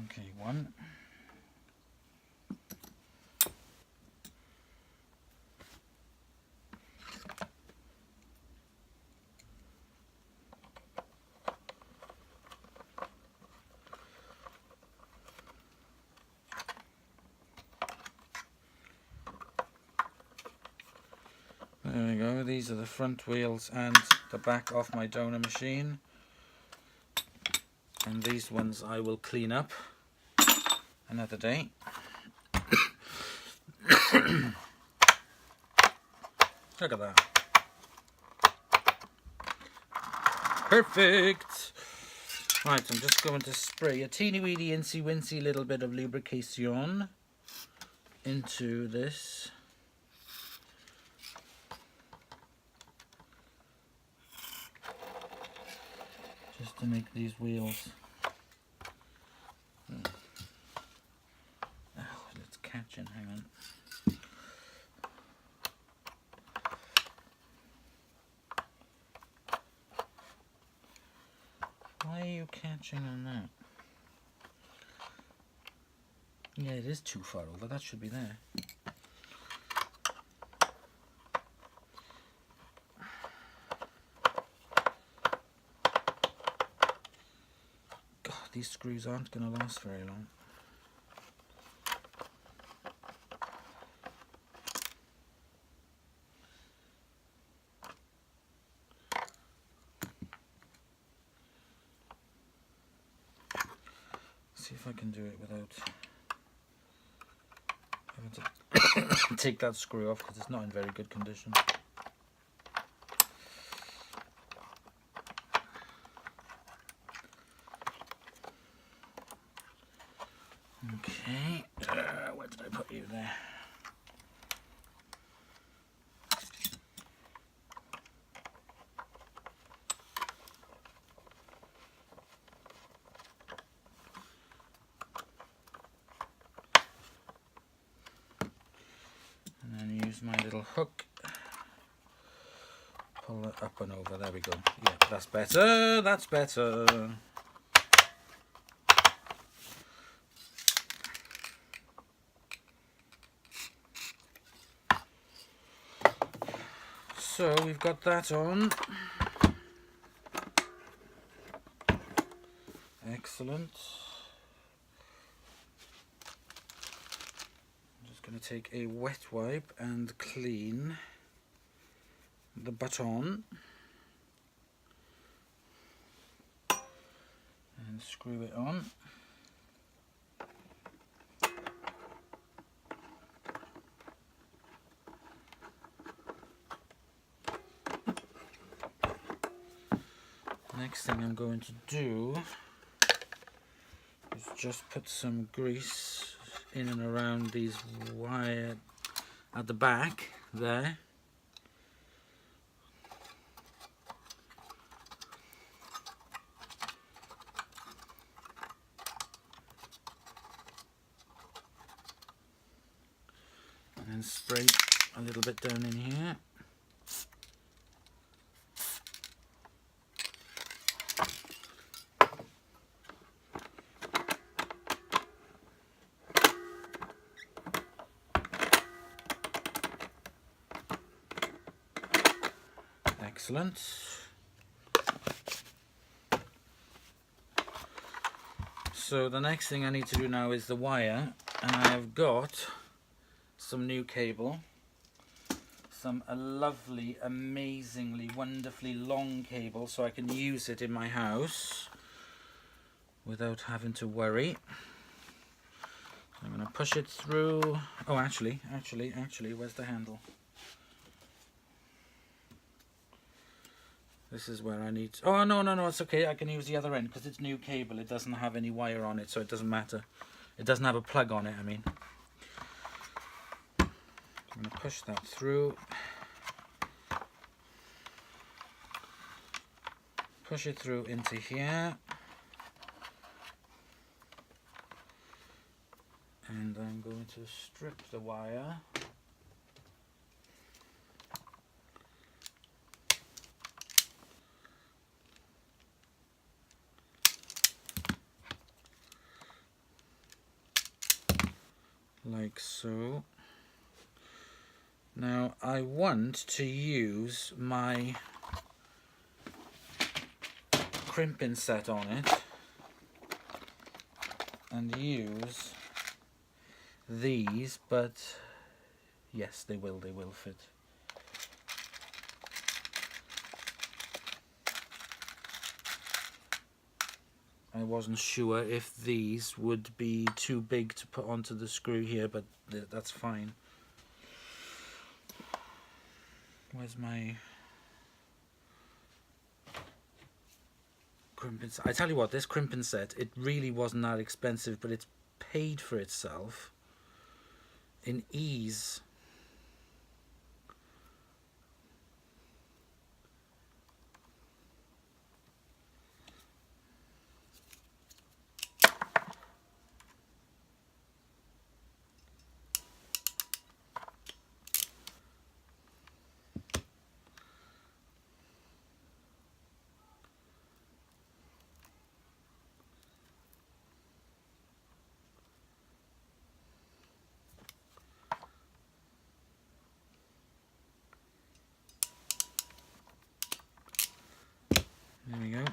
Okay, one. There we go, these are the front wheels and the back off my donor machine. And these ones I will clean up another day. Look at that. Perfect! Right, I'm just going to spray a teeny weeny incy wincy little bit of lubrication into this. Just to make these wheels. Oh, it's catching, hang on. Why are you catching on that? Yeah, it is too far over, that should be there. God, these screws aren't going to last very long. See if I can do it without having to take that screw off, because it's not in very good condition. Okay, where did I put you there? Use my little hook, pull it up and over, there we go. Yeah, that's better, that's better. So we've got that on. Excellent. Going to take a wet wipe and clean the button and screw it on. Next thing I'm going to do is just put some grease in and around these wires at the back there. And then spray a little bit down in here. Excellent. So the next thing I need to do now is the wire, and I have got some new cable, some lovely, amazingly, wonderfully long cable, so I can use it in my house without having to worry. I'm going to push it through. Oh, actually, where's the handle? This is where I need... Oh, no, it's okay. I can use the other end because it's new cable. It doesn't have any wire on it, so it doesn't matter. It doesn't have a plug on it, I mean. I'm going to push that through. Push it through into here. And I'm going to strip the wire. Like so. Now I want to use my crimping set on it and use these, but yes, they will fit. I wasn't sure if these would be too big to put onto the screw here, but that's fine. Where's my crimping set? I tell you what, this crimping set, it really wasn't that expensive, but it's paid for itself in ease. There we go.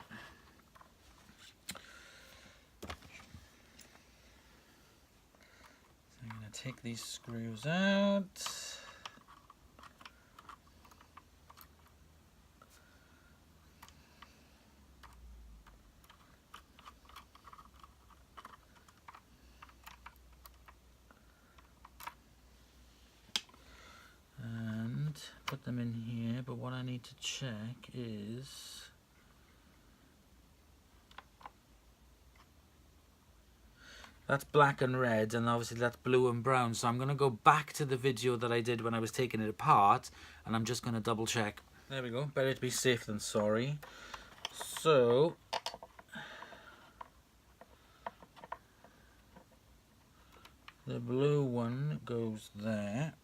So I'm going to take these screws out. And put them in here, but what I need to check is that's black and red, and obviously that's blue and brown. So I'm going to go back to the video that I did when I was taking it apart, and I'm just going to double check. There we go. Better to be safe than sorry. So the blue one goes there.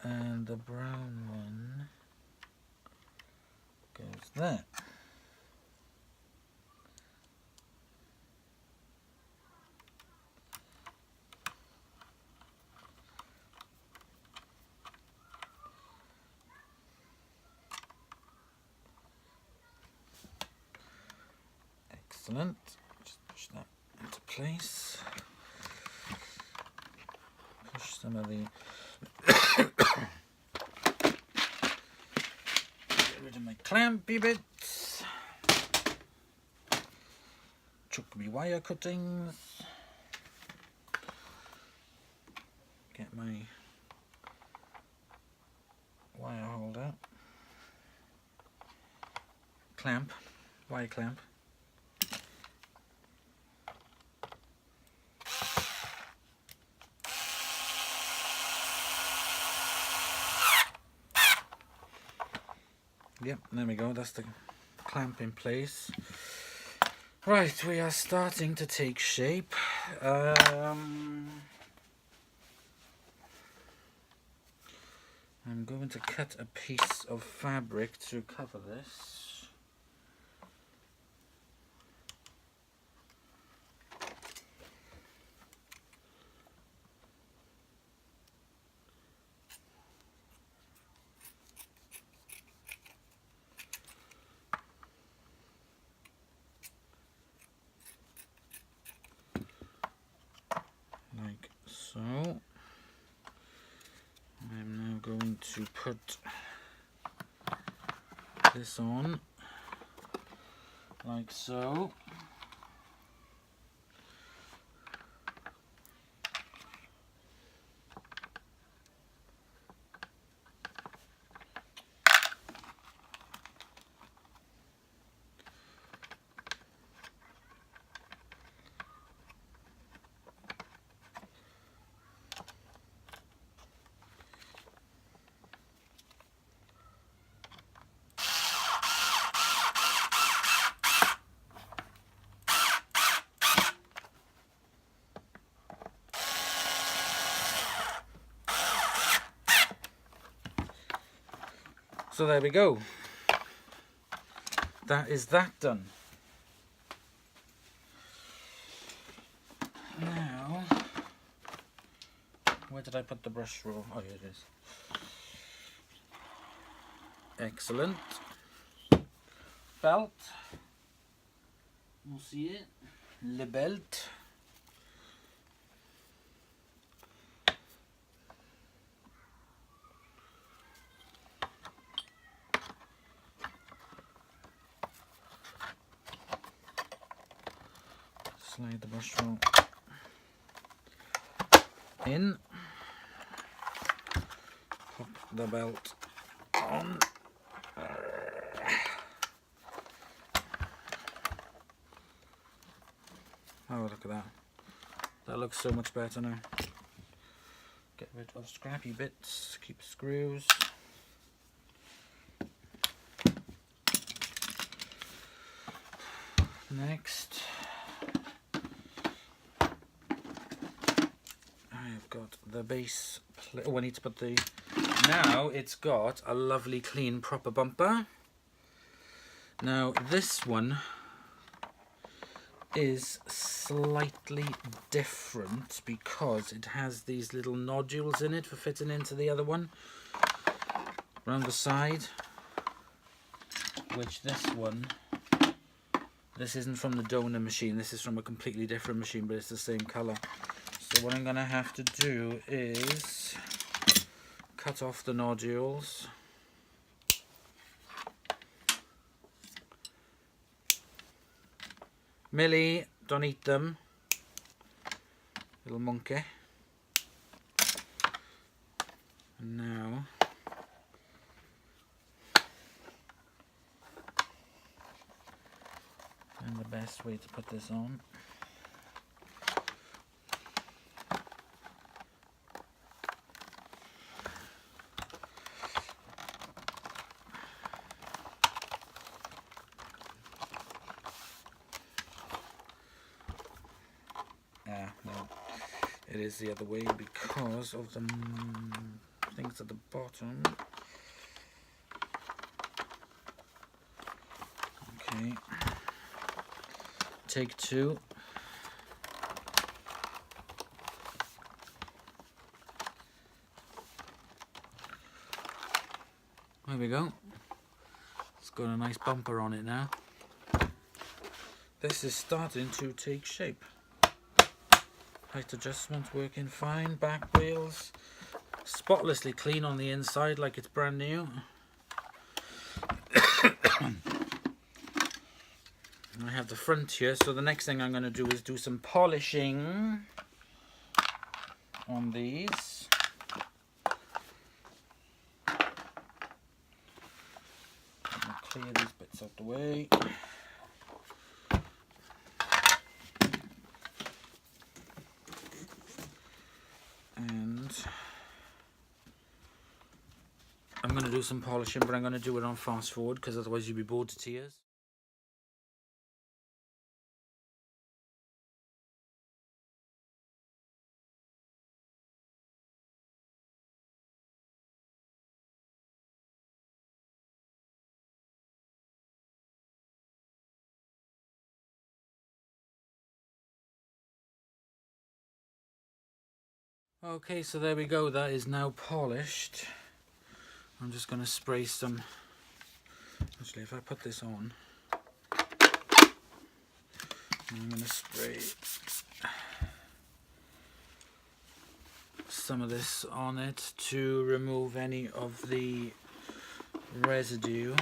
And the brown one goes there. Excellent. Just push that into place. Push some of the get rid of my clampy bits. Chuck me wire cuttings. Get my wire holder. Clamp. Wire clamp. Yep, there we go, that's the clamp in place. Right, we are starting to take shape. I'm going to cut a piece of fabric to cover this. Like So I'm now going to put this on like so. So there we go. That is that done. Now, where did I put the brush roll? Oh, here it is. Excellent. Belt. You'll see it. Le belt. Slide the brush roll in, pop the belt on. Oh, look at that. That looks so much better now. Get rid of scrappy bits, keep screws. Next, I've got the base plate. Oh, I need to put the... Now it's got a lovely clean proper bumper. Now this one is slightly different because it has these little nodules in it for fitting into the other one around the side, which this isn't from the donor machine, this is from a completely different machine, but it's the same colour. So what I'm going to have to do is cut off the nodules. Millie, don't eat them. Little monkey. And now and the best way to put this on. No, it is the other way because of the things at the bottom. Okay, take two. There we go. It's got a nice bumper on it now. This is starting to take shape. Height adjustment working fine. Back wheels spotlessly clean on the inside, like it's brand new. I have the front here, so the next thing I'm going to do is do some polishing on these. I'll clear these bits out the way. And I'm going to do some polishing, but I'm going to do it on fast forward because otherwise you'll be bored to tears. Okay, so there we go, that is now polished. I'm just going to spray some, actually if I put this on, I'm going to spray some of this on it to remove any of the residue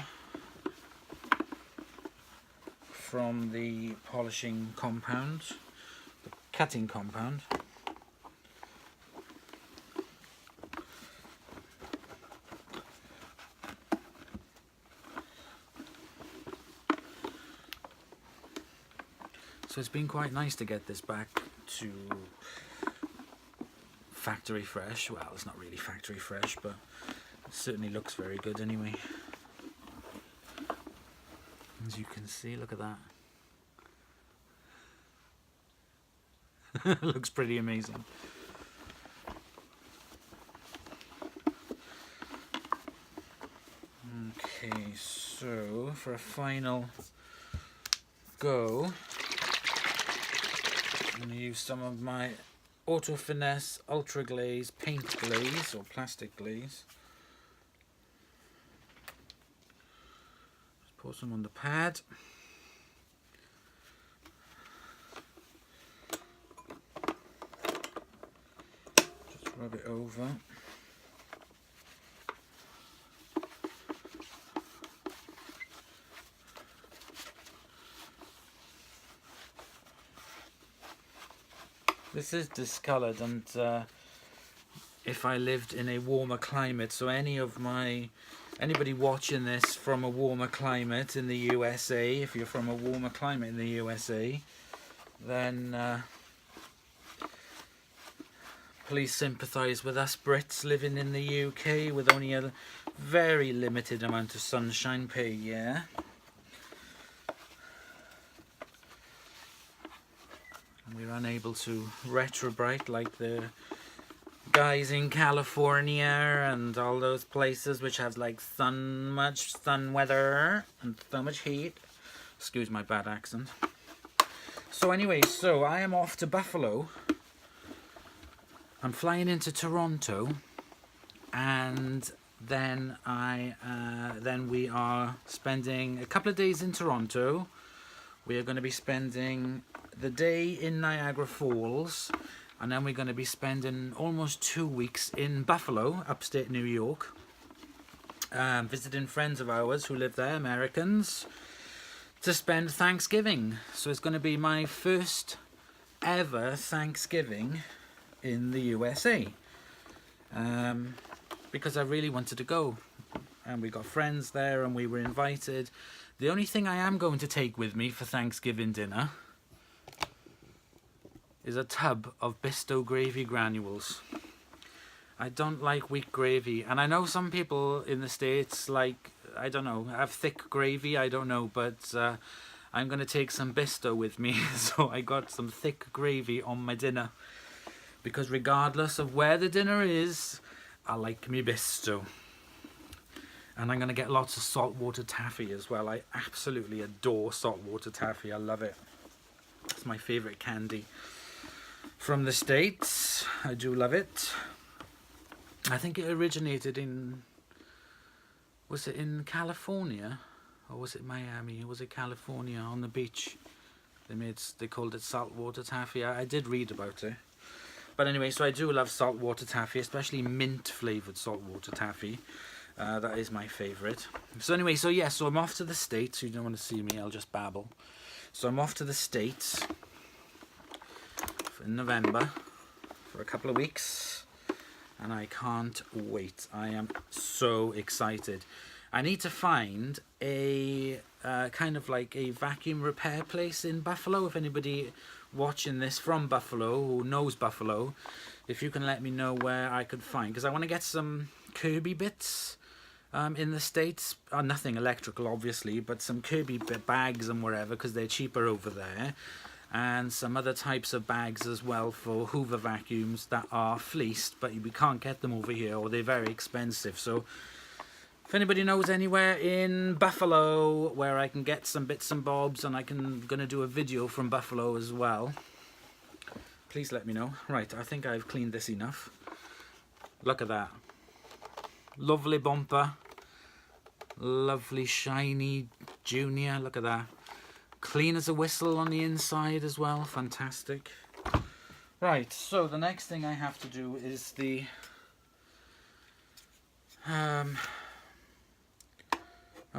from the polishing compound, the cutting compound. So it's been quite nice to get this back to factory fresh. Well, it's not really factory fresh, but it certainly looks very good anyway. As you can see, look at that. Looks pretty amazing. Okay, so for a final go, I'm going to use some of my Auto Finesse Ultra Glaze paint glaze or plastic glaze. Just pour some on the pad. Just rub it over. This is discoloured, and if I lived in a warmer climate, so anybody watching this from a warmer climate in the USA, if you're from a warmer climate in the USA, then please sympathise with us Brits living in the UK with only a very limited amount of sunshine per year. We're unable to retrobrite like the guys in California and all those places which have like much sun weather and so much heat. Excuse my bad accent. So anyway, so I am off to Buffalo. I'm flying into Toronto, and then we are spending a couple of days in Toronto. We are going to be spending the day in Niagara Falls, and then we're going to be spending almost 2 weeks in Buffalo, upstate New York, visiting friends of ours who live there, Americans, to spend Thanksgiving. So it's going to be my first ever Thanksgiving in the USA, because I really wanted to go, and we got friends there and we were invited. The only thing I am going to take with me for Thanksgiving dinner is a tub of Bisto gravy granules. I don't like weak gravy, and I know some people in the States like, I don't know, have thick gravy, I don't know, but I'm going to take some Bisto with me, so I got some thick gravy on my dinner, because regardless of where the dinner is, I like me Bisto. And I'm going to get lots of saltwater taffy as well. I absolutely adore saltwater taffy. I love it. It's my favourite candy from the States. I do love it. I think it originated in... Was it in California? Or was it Miami? Was it California on the beach? They called it saltwater taffy. I did read about it. But anyway, so I do love saltwater taffy, especially mint flavoured saltwater taffy. That is my favourite. So anyway, so yeah, so I'm off to the States. You don't want to see me, I'll just babble. So I'm off to the States in November for a couple of weeks, and I can't wait. I am so excited. I need to find a kind of like a vacuum repair place in Buffalo. If anybody watching this from Buffalo who knows Buffalo, if you can let me know where I could find, because I want to get some Kirby bits in the States. Nothing electrical obviously, but some Kirby bags and wherever, because they're cheaper over there, and some other types of bags as well for Hoover vacuums that are fleeced, but we can't get them over here, or they're very expensive. So if anybody knows anywhere in Buffalo where I can get some bits and bobs, and I'm gonna do a video from Buffalo as well, please let me know. Right, I think I've cleaned this enough. Look at that. Lovely bumper. Lovely shiny Junior. Look at that. Clean as a whistle on the inside as well. Fantastic. Right, so the next thing I have to do is the I'm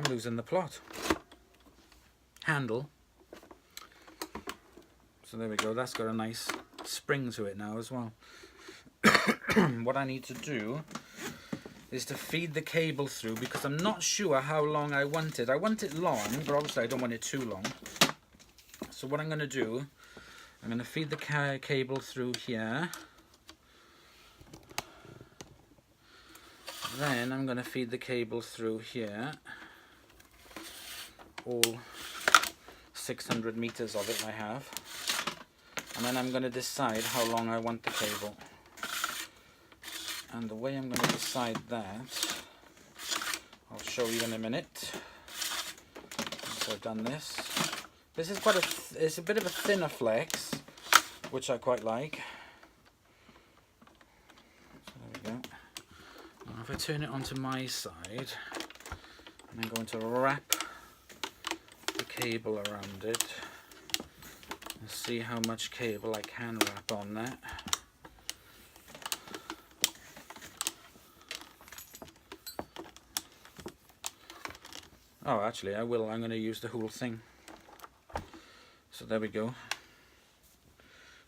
losing the plot. Handle. So there we go, that's got a nice spring to it now as well. What I need to do is to feed the cable through, because I'm not sure how long I want it. I want it long, but obviously I don't want it too long. So what I'm going to do, I'm going to feed the cable through here. Then I'm going to feed the cable through here. All 600 meters of it I have. And then I'm going to decide how long I want the cable. And the way I'm going to decide that, I'll show you in a minute. So I've done this. This is quite it's a bit of a thinner flex, which I quite like. So there we go. Now if I turn it onto my side, I'm going to wrap the cable around it and see how much cable I can wrap on that. Oh, actually, I will. I'm going to use the whole thing. So there we go.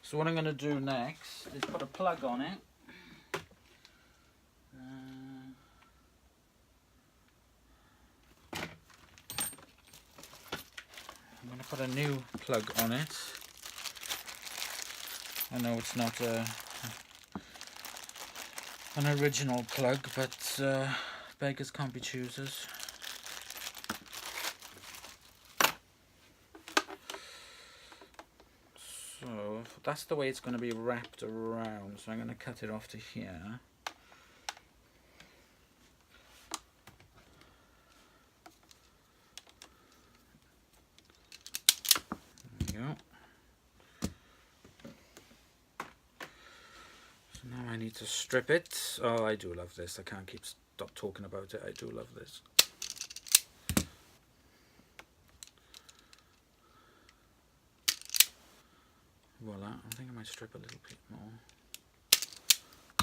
So what I'm going to do next is put a plug on it. I'm going to put a new plug on it. I know it's not an original plug, but beggars can't be choosers. So that's the way it's going to be wrapped around, so I'm going to cut it off to here. There we go. So now I need to strip it. Oh, I do love this. I can't stop talking about it. I do love this. Voila, I think I might strip a little bit more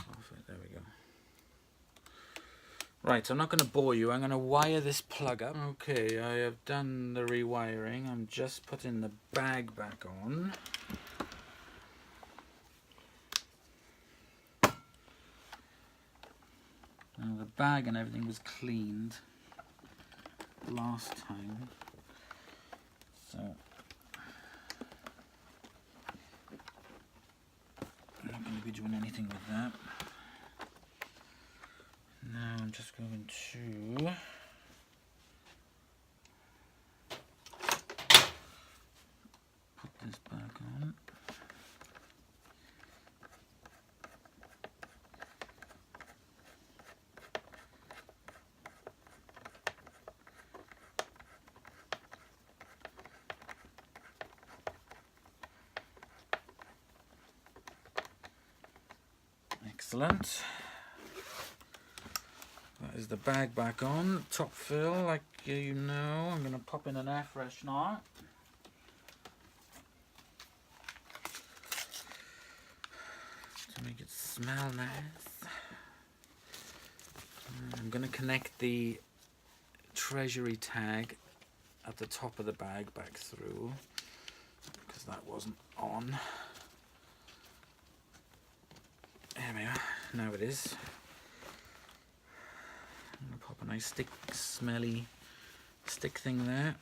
off it. There we go. Right, I'm not going to bore you. I'm going to wire this plug up. Okay, I have done the rewiring. I'm just putting the bag back on. Now the bag and everything was cleaned last time. So I'm not going to be doing anything with that. Now I'm just going to put this back on. Excellent. That is the bag back on. Top fill, like you know. I'm going to pop in an air freshener. To make it smell nice. I'm going to connect the treasury tag at the top of the bag back through, because that wasn't on. There we are. Now it is. I'm going to pop a nice smelly stick thing there.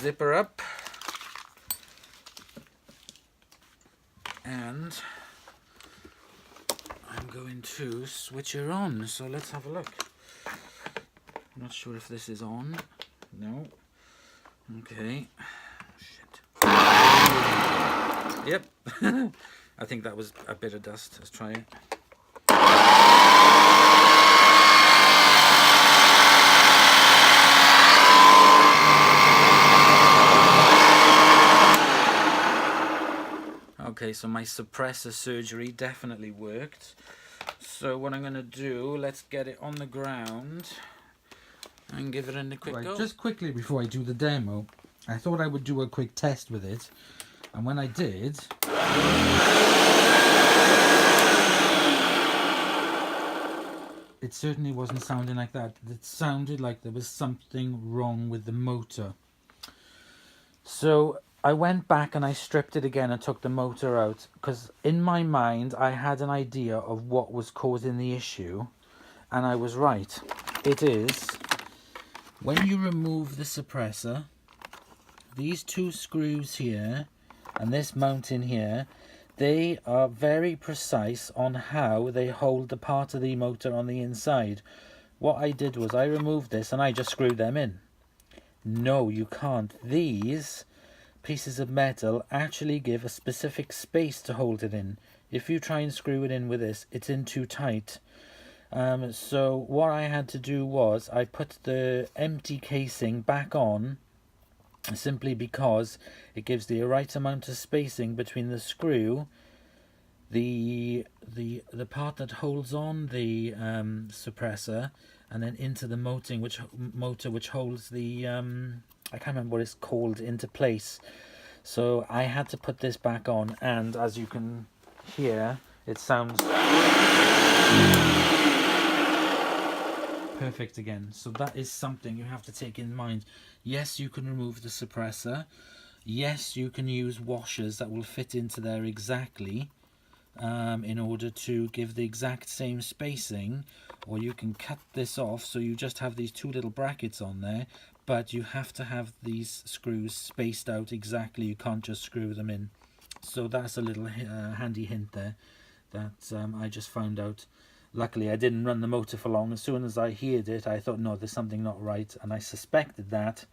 Zip her up. And I'm going to switch her on. So let's have a look. I'm not sure if this is on. No. Okay. Shit. Yep. I think that was a bit of dust. Let's try it. Okay, so my suppressor surgery definitely worked. So what I'm going to do, let's get it on the ground and give it a quick go. Just quickly before I do the demo, I thought I would do a quick test with it. And when I did, it certainly wasn't sounding like that. It sounded like there was something wrong with the motor. So I went back and I stripped it again and took the motor out, because in my mind I had an idea of what was causing the issue, and I was right. It is when you remove the suppressor, these two screws here and this mount in here, they are very precise on how they hold the part of the motor on the inside. What I did was I removed this and I just screwed them in. No, you can't. These pieces of metal actually give a specific space to hold it in. If you try and screw it in with this, it's in too tight. So what I had to do was I put the empty casing back on, simply because it gives the right amount of spacing between the screw, the part that holds on the suppressor, and then into the motor which holds the I can't remember what it's called, into place. So I had to put this back on, and as you can hear, it sounds perfect again. So that is something you have to take in mind. Yes, you can remove the suppressor. Yes, you can use washers that will fit into there exactly, in order to give the exact same spacing, or you can cut this off so you just have these two little brackets on there, but you have to have these screws spaced out exactly. You can't just screw them in. So that's a little handy hint there that I just found out. Luckily I didn't run the motor for long. As soon as I heard it, I thought, no, there's something not right, and I suspected that.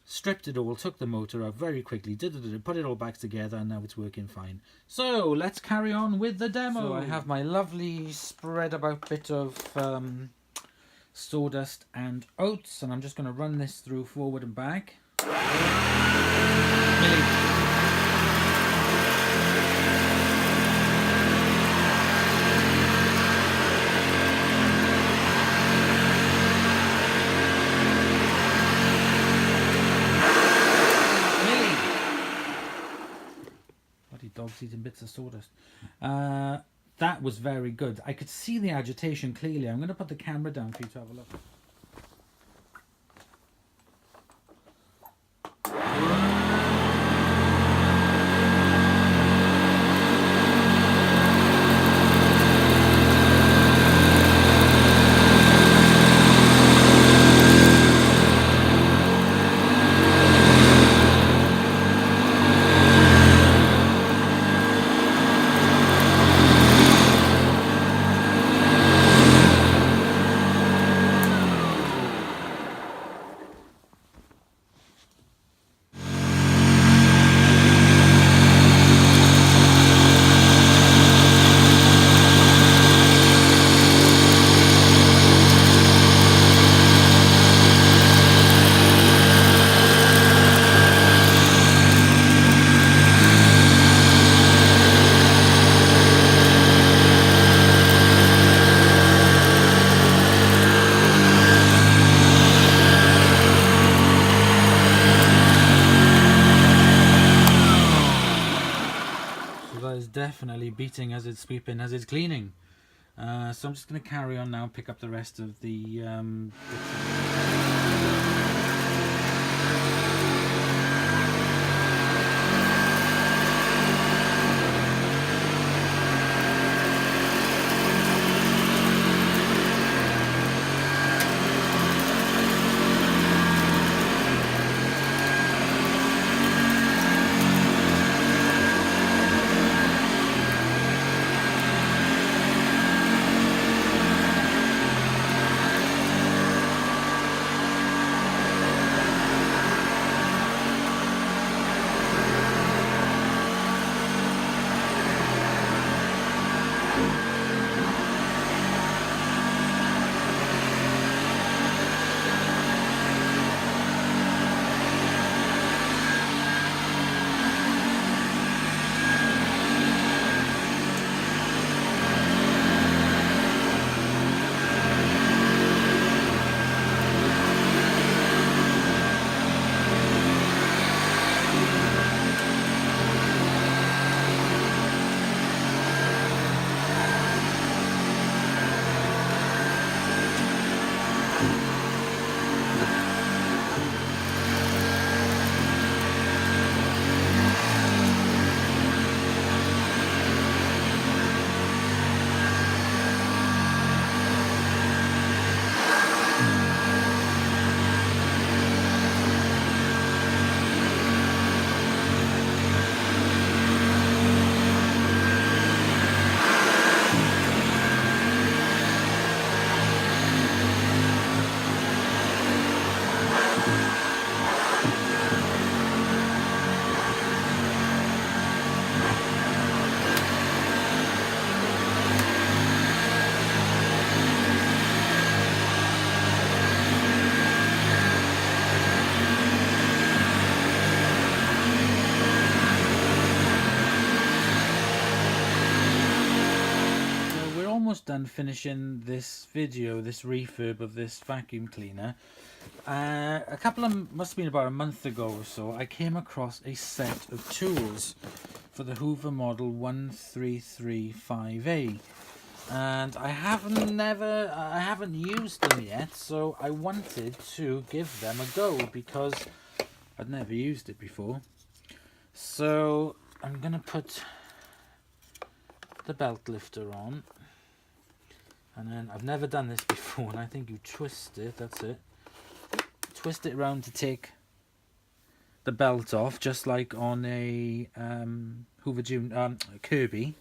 Stripped it all, took the motor out very quickly, put it all back together, and now it's working fine. So let's carry on with the demo. So I have my lovely spread about bit of sawdust and oats, and I'm just going to run this through forward and back. Dogs eating bits of sawdust. That was very good. I could see the agitation clearly. I'm going to put the camera down for you to have a look. Definitely beating as it's sweeping, as it's cleaning. So I'm just going to carry on now and pick up the rest of the almost done finishing this video, this refurb of this vacuum cleaner. Must have been about a month ago or so, I came across a set of tools for the Hoover model 1335A. And I haven't used them yet, so I wanted to give them a go because I'd never used it before. So I'm gonna put the belt lifter on, and then I've never done this before, and I think you twist it, that's it. Twist it around to take the belt off, just like on a Hoover Kirby.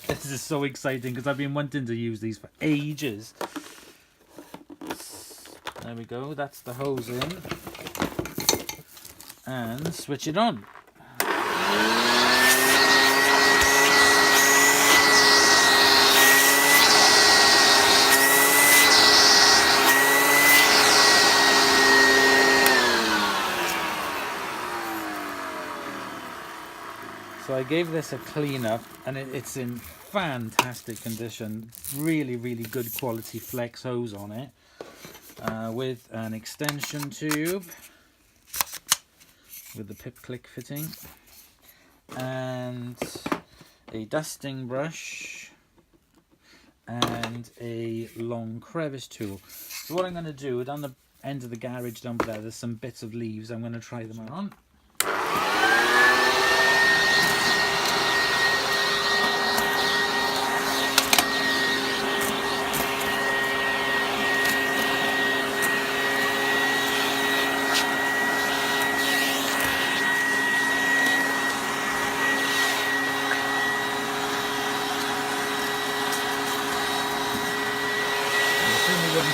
This is so exciting because I've been wanting to use these for ages. There we go, that's the hose in. And switch it on. So I gave this a clean up, and it's in fantastic condition. Really, really good quality flex hose on it, with an extension tube with the pip click fitting, and a dusting brush, and a long crevice tool. So what I'm going to do, down the end of the garage down there, there's some bits of leaves. I'm going to try them on.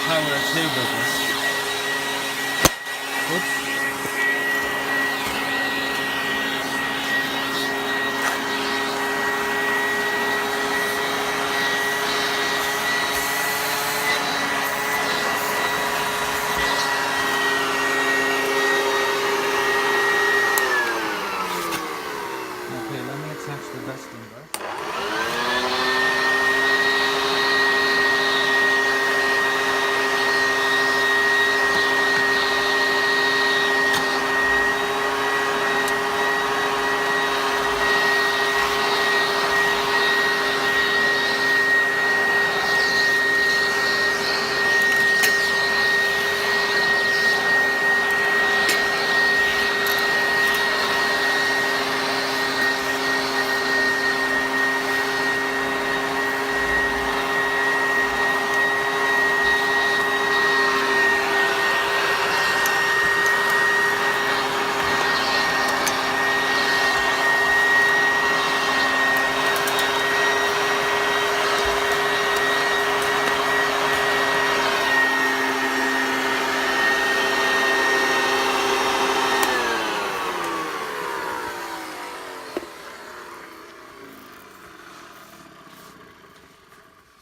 Power a tube of this. Oops. Okay, let me attach the dusting brush.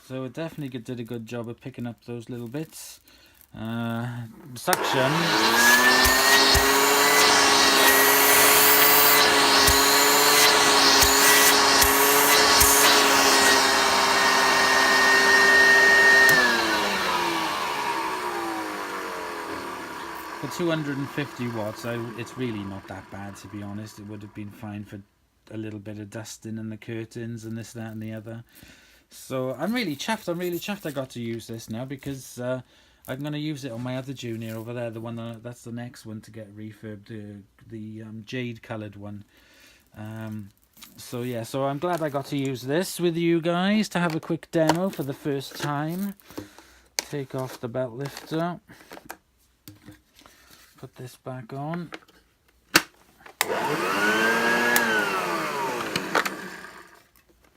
So it definitely did a good job of picking up those little bits. Suction. For 250 watts, it's really not that bad, to be honest. It would have been fine for a little bit of dusting and the curtains and this, that and the other. So I'm really chuffed. I got to use this now, because I'm going to use it on my other Junior over there, the one that's the next one to get refurbed, the jade coloured one. So yeah, so I'm glad I got to use this with you guys to have a quick demo for the first time. Take off the belt lifter, put this back on.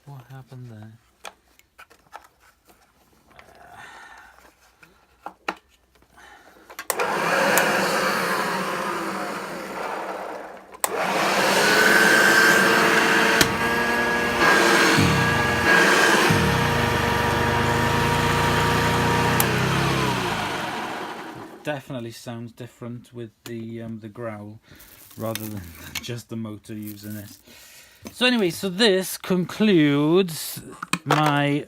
What happened there? Definitely sounds different with the growl rather than just the motor using it. So anyway, so this concludes my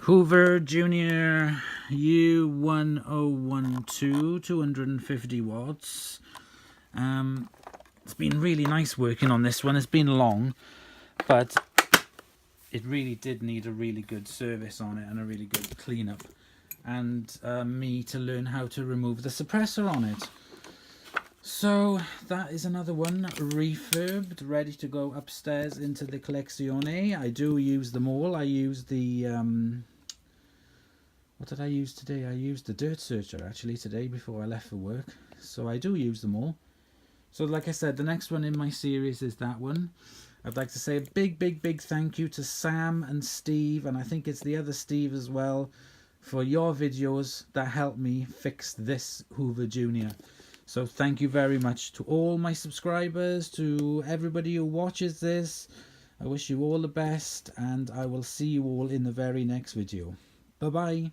Hoover Junior U1012 250 watts. It's been really nice working on this one. It's been long, but it really did need a really good service on it and a really good cleanup, and me to learn how to remove the suppressor on it. So that is another one refurbed, ready to go upstairs into the collezione. I do use them all. I use the what did I use today? I used the dirt searcher actually today before I left for work, so I do use them all. So like I said, the next one in my series is that one. I'd like to say a big thank you to Sam and Steve, and I think it's the other Steve as well, for your videos that helped me fix this Hoover Junior. So thank you very much to all my subscribers, to everybody who watches this. I wish you all the best, and I will see you all in the very next video. Bye bye.